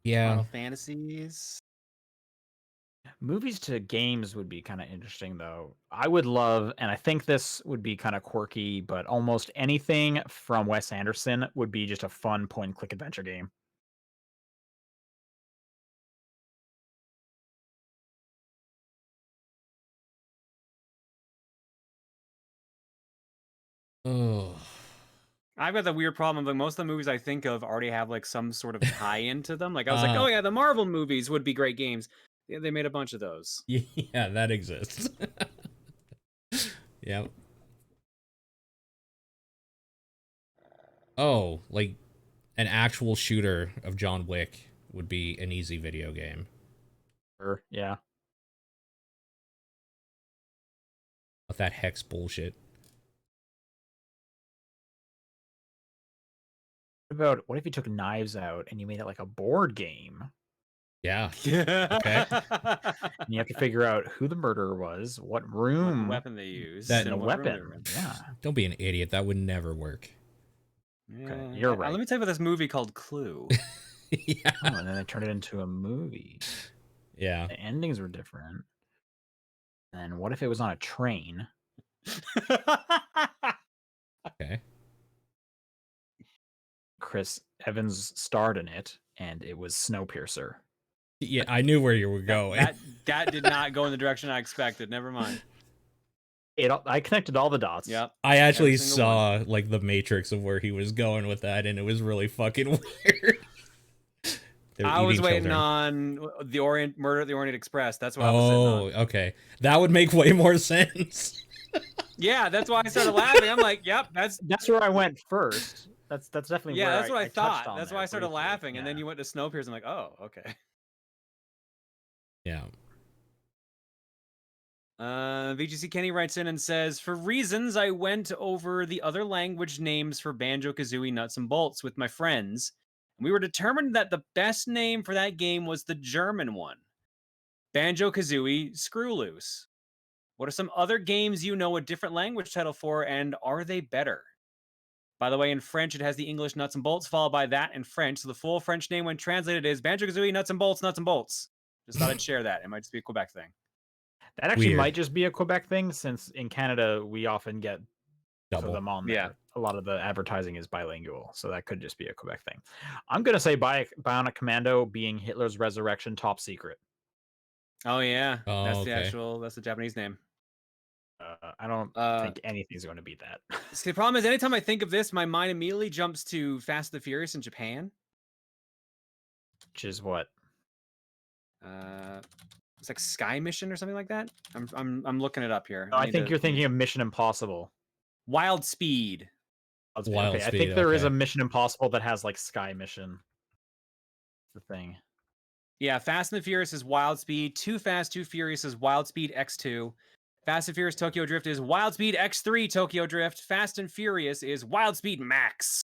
Speaker 1: Yeah.
Speaker 2: Final Fantasies.
Speaker 3: Movies to games would be kind of interesting, though. I would love, and I think this would be kind of quirky, but almost anything from Wes Anderson would be just a fun point-and-click adventure game.
Speaker 1: Oh.
Speaker 2: I've got the weird problem. Like most of the movies I think of already have like some sort of tie-in to them. Like I was like, oh yeah, the Marvel movies would be great games. Yeah, they made a bunch of those.
Speaker 1: Yeah, that exists. Yep. Oh, like an actual shooter of John Wick would be an easy video game.
Speaker 3: Sure, yeah.
Speaker 1: With that hex bullshit.
Speaker 3: What if you took Knives Out and you made it like a board game?
Speaker 1: Yeah.
Speaker 2: Okay.
Speaker 3: And you have to figure out who the murderer was, what room,
Speaker 2: what weapon they used,
Speaker 1: That-
Speaker 3: and the
Speaker 2: what room they
Speaker 3: weapon.
Speaker 2: were in.
Speaker 3: Yeah.
Speaker 1: Don't be an idiot. That would never work.
Speaker 3: Okay,
Speaker 2: Yeah.
Speaker 3: you're right.
Speaker 2: Let me tell you about this movie called Clue.
Speaker 1: Yeah.
Speaker 3: Oh, and then they turned it into a movie.
Speaker 1: Yeah.
Speaker 3: The endings were different. And what if it was on a train?
Speaker 1: Okay.
Speaker 3: Chris Evans starred in it, and it was Snowpiercer.
Speaker 1: Yeah, I knew where you were going.
Speaker 2: That did not go in the direction I expected. Never mind.
Speaker 3: I connected all the dots.
Speaker 2: Yep.
Speaker 1: I actually
Speaker 2: Every single
Speaker 1: saw like the matrix of where he was going with that, and it was really fucking weird. They're
Speaker 2: I was
Speaker 1: eating
Speaker 2: waiting
Speaker 1: children.
Speaker 2: on the Murder at the Orient Express. That's what I was sitting on.
Speaker 1: Oh, okay. That would make way more sense.
Speaker 2: Yeah, that's why I started laughing. I'm like, yep,
Speaker 3: That's where I went first. That's definitely
Speaker 2: yeah,
Speaker 3: where
Speaker 2: that's what I
Speaker 3: touched
Speaker 2: thought.
Speaker 3: on
Speaker 2: That's
Speaker 3: there
Speaker 2: why I started
Speaker 3: briefly.
Speaker 2: laughing, and then
Speaker 3: Yeah.
Speaker 2: you went to Snowpiercer. I'm like, oh, okay.
Speaker 1: Yeah.
Speaker 2: VGC Kenny writes in and says, for reasons I went over the other language names for Banjo-Kazooie Nuts and Bolts with my friends, and we were determined that the best name for that game was the German one. Banjo-Kazooie Screw Loose. What are some other games you know a different language title for, and are they better? By the way, in French, it has the English Nuts and Bolts, followed by that in French. So the full French name when translated is Banjo-Kazooie Nuts and Bolts, Nuts and Bolts. Just thought I'd share that. It might just be a Quebec thing.
Speaker 3: That actually
Speaker 1: Weird.
Speaker 3: might just be a Quebec thing, since in Canada we often get both of
Speaker 1: Double.
Speaker 3: them on there.
Speaker 2: Yeah.
Speaker 3: A lot of the advertising is bilingual, so that could just be a Quebec thing. I'm gonna say Bionic Commando being Hitler's Resurrection top secret.
Speaker 2: Oh, yeah.
Speaker 1: Oh,
Speaker 2: That's
Speaker 1: okay.
Speaker 2: that's the Japanese name.
Speaker 3: I don't think anything's going to beat that.
Speaker 2: See, the problem is anytime I think of this, my mind immediately jumps to Fast and the Furious in Japan.
Speaker 3: Which is what?
Speaker 2: It's like Sky Mission or something like that. I'm looking it up here.
Speaker 3: I think you're thinking of Mission Impossible.
Speaker 2: Wild Speed.
Speaker 1: Wild
Speaker 3: Okay, I
Speaker 1: Speed,
Speaker 3: think there is
Speaker 1: okay.
Speaker 3: a Mission Impossible that has like Sky Mission. The thing.
Speaker 2: Yeah, Fast and the Furious is Wild Speed. Too Fast, Too Furious is Wild Speed X2. Fast and Furious Tokyo Drift is Wild Speed X3 Tokyo Drift. Fast and Furious is Wild Speed Max.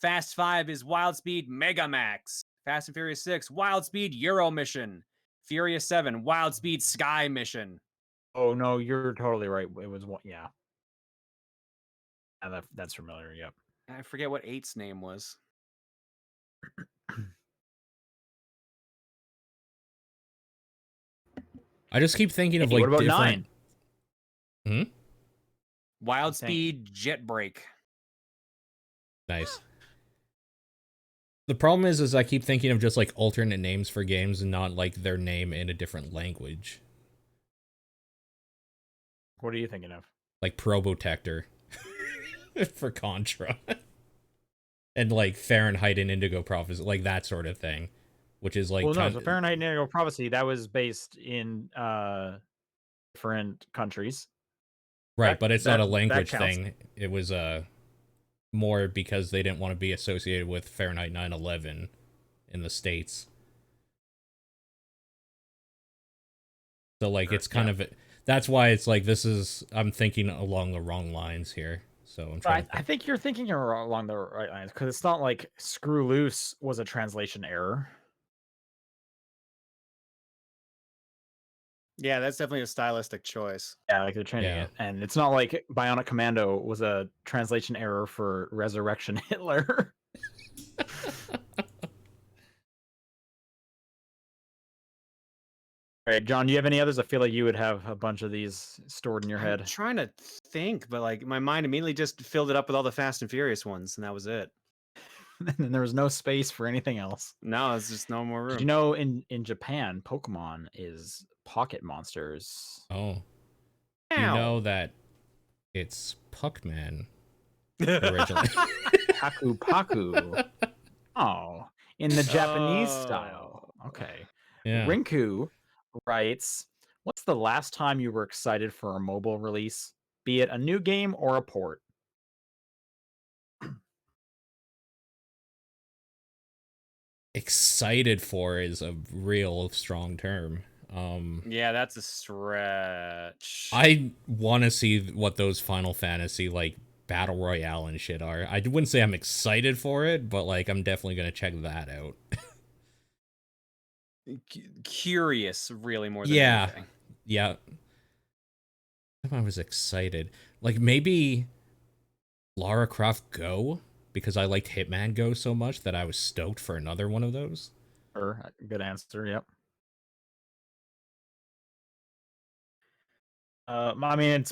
Speaker 2: Fast 5 is Wild Speed Mega Max. Fast and Furious 6, Wild Speed Euro Mission. Furious 7, Wild Speed Sky Mission.
Speaker 3: Oh no, you're totally right. It was one, yeah. And that's familiar. Yep.
Speaker 2: I forget what 8's name was.
Speaker 1: I just keep thinking of
Speaker 3: Hey,
Speaker 1: like
Speaker 3: what about
Speaker 1: different.
Speaker 3: 9?
Speaker 2: Wild
Speaker 3: Thank-
Speaker 2: Speed Jet Break.
Speaker 1: Nice. The problem is I keep thinking of just like alternate names for games and not like their name in a different language.
Speaker 3: What are you thinking of?
Speaker 1: Like Probotector for Contra. And like Fahrenheit and Indigo Prophecy, like that sort of thing. Which is like
Speaker 3: Well, no, so Fahrenheit and Indigo Prophecy, that was based in different countries.
Speaker 1: right, but it's not a
Speaker 3: that
Speaker 1: language
Speaker 3: counts.
Speaker 1: thing. It was more because they didn't want to be associated with Fahrenheit 9/11 in the States. So like
Speaker 3: Sure,
Speaker 1: it's kind
Speaker 3: yeah.
Speaker 1: of that's why it's like this is I'm thinking along the wrong lines here. So I'm trying to
Speaker 3: I think you're thinking along the right lines, because it's not like Screw Loose was a translation error.
Speaker 2: Yeah, that's definitely a stylistic choice.
Speaker 3: Yeah, like they're changing
Speaker 1: Yeah.
Speaker 3: it. And it's not like Bionic Commando was a translation error for Resurrection Hitler. All right, John, do you have any others? I feel like you would have a bunch of these stored in your
Speaker 2: I'm
Speaker 3: head.
Speaker 2: trying to think, but like my mind immediately just filled it up with all the Fast and Furious ones, and that was it.
Speaker 3: And there was no space for anything else.
Speaker 2: No, it's just no more room.
Speaker 3: Did you know in Japan, Pokemon is pocket monsters?
Speaker 1: Oh. You
Speaker 2: Ow.
Speaker 1: know that it's Pac-Man originally.
Speaker 3: Paku Paku. Oh, in the Japanese style. Okay.
Speaker 1: Yeah.
Speaker 3: Rinku writes, "What's the last time you were excited for a mobile release, be it a new game or a port?"
Speaker 1: Excited for is a real strong term.
Speaker 2: Yeah, that's a stretch.
Speaker 1: I want to see what those Final Fantasy like battle royale and shit are. I wouldn't say I'm excited for it, but like I'm definitely gonna check that out.
Speaker 2: Curious, really, more than
Speaker 1: Yeah,
Speaker 2: anything.
Speaker 1: yeah. I was excited. Like maybe Lara Croft Go, because I liked Hitman Go so much that I was stoked for another one of those.
Speaker 3: Good answer. Yep. I mean,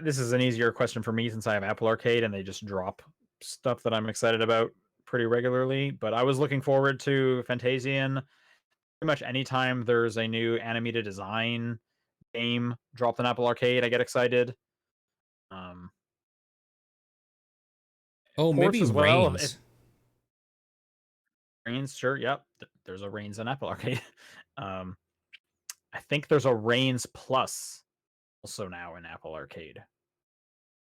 Speaker 3: this is an easier question for me since I have Apple Arcade and they just drop stuff that I'm excited about pretty regularly. But I was looking forward to Fantasian. Pretty much anytime there's a new animated design game dropped on Apple Arcade, I get excited.
Speaker 1: Oh,
Speaker 3: Ports
Speaker 1: maybe
Speaker 3: as well.
Speaker 1: Reigns.
Speaker 3: Reigns, sure. Yep. There's a Reigns on Apple Arcade. I think there's a Reigns Plus also now in Apple Arcade.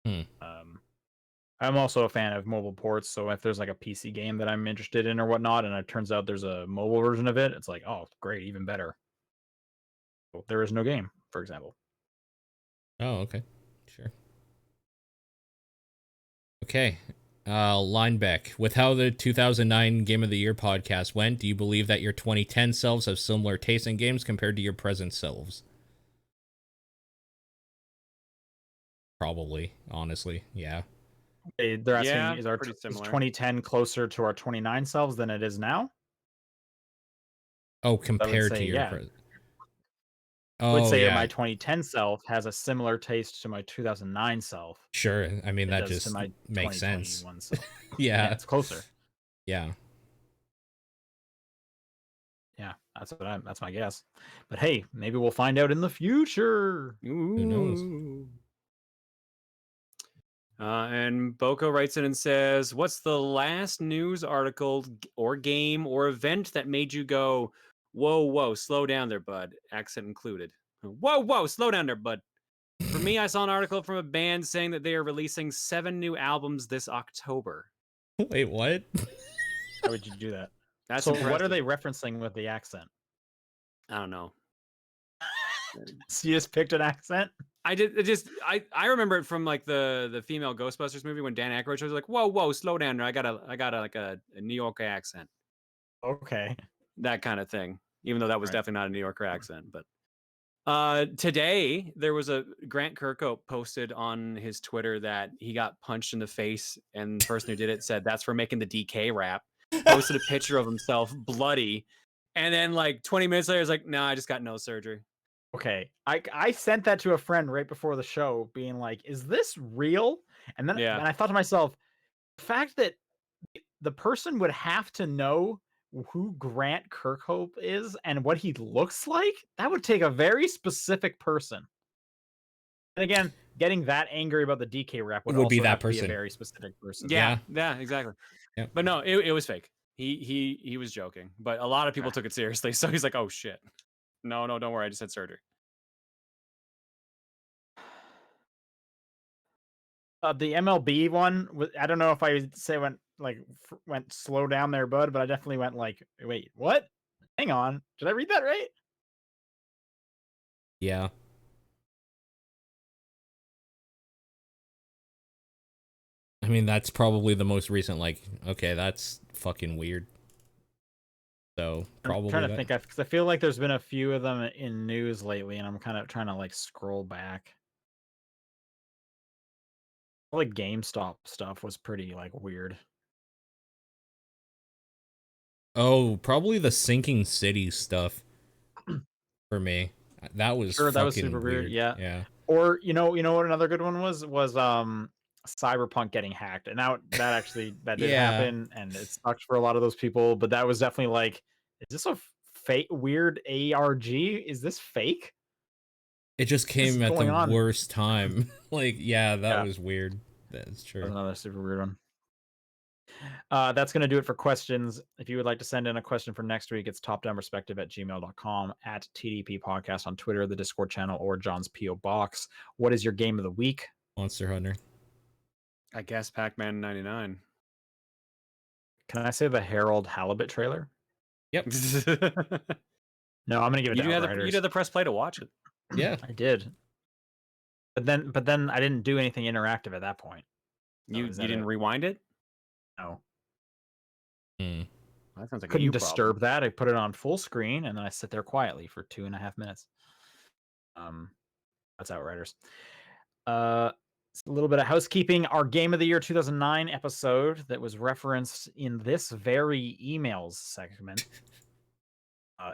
Speaker 3: I'm also a fan of mobile ports, so if there's like a PC game that I'm interested in or whatnot, and it turns out there's a mobile version of it, it's like, oh, great, even better. Well, there is no game, for example.
Speaker 1: Oh, okay. Sure. Okay. Linebeck, with how the 2009 Game of the Year podcast went, do you believe that your 2010 selves have similar tastes in games compared to your present selves? Probably, honestly, yeah.
Speaker 3: They're asking,
Speaker 2: Yeah,
Speaker 3: is
Speaker 2: pretty similar.
Speaker 3: 2010 closer to our 29 selves than it is now?
Speaker 1: Oh, compared
Speaker 3: say,
Speaker 1: to your
Speaker 3: yeah.
Speaker 1: present.
Speaker 3: I would
Speaker 1: Oh,
Speaker 3: say that
Speaker 1: yeah.
Speaker 3: my 2010 self has a similar taste to my 2009 self.
Speaker 1: Sure. I mean, that
Speaker 3: does
Speaker 1: just
Speaker 3: to my
Speaker 1: makes sense.
Speaker 3: 2021 self.
Speaker 1: Yeah.
Speaker 3: It's closer.
Speaker 1: Yeah.
Speaker 3: Yeah, that's my guess. But hey, maybe we'll find out in the future.
Speaker 1: Who knows?
Speaker 2: And Boko writes in and says, "What's the last news article or game or event that made you go, whoa, whoa, slow down there, bud? Accent included. Whoa, whoa, slow down there, bud." For me, I saw an article from a band saying that they are releasing 7 new albums this October.
Speaker 1: Wait, what?
Speaker 3: How would you do that?
Speaker 2: That's
Speaker 3: so.
Speaker 2: impressive.
Speaker 3: What are they referencing with the accent?
Speaker 2: I don't know.
Speaker 3: So you just picked an accent?
Speaker 2: I remember it from like the female Ghostbusters movie when Dan Aykroyd was like, "Whoa, whoa, slow down there. I got a like a New York accent."
Speaker 3: Okay.
Speaker 2: That kind of thing. Even though that was
Speaker 3: Right.
Speaker 2: definitely not a New Yorker accent, but today there was a Grant Kirkhope posted on his Twitter that he got punched in the face, and the person who did it said that's for making the DK rap. Posted a picture of himself bloody, and then like 20 minutes later, he's like, "No, I just got nose surgery."
Speaker 3: Okay. I sent that to a friend right before the show, being like, "Is this real?" And then
Speaker 2: Yeah.
Speaker 3: and I thought to myself, the fact that the person would have to know who Grant Kirkhope is and what he looks like, that would take a very specific person. And again, getting that angry about the DK rap would also
Speaker 1: be that
Speaker 3: have to be
Speaker 1: person.
Speaker 3: a very specific person.
Speaker 2: Yeah, exactly.
Speaker 1: Yeah.
Speaker 2: But no, it was fake. He was joking, but a lot of people took it seriously. So he's like, "Oh shit, no, don't worry, I just had surgery."
Speaker 3: The MLB one, I don't know if I would say went slow down there, bud, but I definitely went like, wait, what? Hang on, did I read that right?
Speaker 1: Yeah. I mean, that's probably the most recent, like, okay, that's fucking weird. So, probably
Speaker 3: I'm trying to think, because I feel like there's been a few of them in news lately, and I'm kind of trying to like scroll back. Like GameStop stuff was pretty like weird.
Speaker 1: Oh, probably the Sinking City stuff for me. That was
Speaker 3: Sure, that was
Speaker 1: fucking
Speaker 3: super weird.
Speaker 1: weird.
Speaker 3: Yeah. Or you know what another good one was Cyberpunk getting hacked, and that actually that did happen, and it sucked for a lot of those people. But that was definitely like, is this a fake weird ARG? Is this fake?
Speaker 1: It just came at the
Speaker 3: on?
Speaker 1: worst time. Like, yeah, that was weird. That's
Speaker 3: That
Speaker 1: true.
Speaker 3: was another super weird one. That's going to do it for questions. If you would like to send in a question for next week, it's topdownperspective@gmail.com, at TDP Podcast on Twitter, the Discord channel, or John's P.O. Box. What is your game of the week?
Speaker 1: Monster Hunter.
Speaker 2: I guess Pac-Man 99.
Speaker 3: Can I say the Harold Halibut trailer?
Speaker 1: Yep.
Speaker 3: No, I'm going to give it to Outriders.
Speaker 2: You had the press play to watch it.
Speaker 1: Yeah.
Speaker 3: I did. But then I didn't do anything interactive at that point. So
Speaker 2: You
Speaker 3: is that
Speaker 2: didn't
Speaker 3: it?
Speaker 2: rewind it?
Speaker 3: No.
Speaker 2: That sounds like
Speaker 3: Couldn't
Speaker 2: a you
Speaker 3: disturb that. I put it on full screen and then I sit there quietly for 2.5 minutes. That's Outriders. A little bit of housekeeping. Our Game of the Year 2009 episode that was referenced in this very emails segment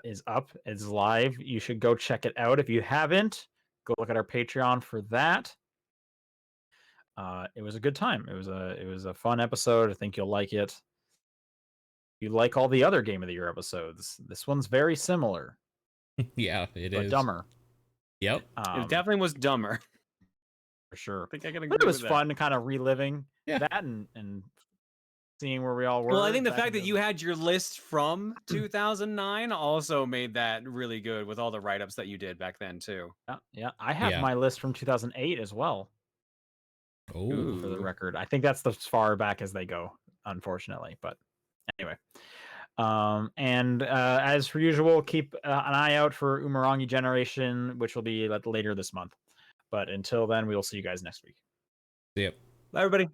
Speaker 3: is up. It's live. You should go check it out. If you haven't, go look at our Patreon for that. It was a good time. It was a fun episode. I think you'll like it. You like all the other Game of the Year episodes. This one's very similar.
Speaker 1: Yeah, it
Speaker 3: but
Speaker 1: is.
Speaker 3: dumber.
Speaker 1: Yep.
Speaker 2: It definitely was dumber.
Speaker 3: For sure.
Speaker 2: I think I can agree
Speaker 3: But it was
Speaker 2: with
Speaker 3: fun kind of reliving
Speaker 1: Yeah.
Speaker 3: that and seeing where we all were.
Speaker 2: Well, I think the
Speaker 3: back
Speaker 2: fact
Speaker 3: in
Speaker 2: that you had your list from 2009 also made that really good with all the write-ups that you did back then too.
Speaker 3: Yeah. I have my list from 2008 as well.
Speaker 1: Oh,
Speaker 3: For the record, I think that's as far back as they go, unfortunately. But anyway, and as per usual, keep an eye out for Umurangi Generation, which will be later this month. But until then, we will see you guys next week.
Speaker 1: yep.
Speaker 2: Bye, everybody.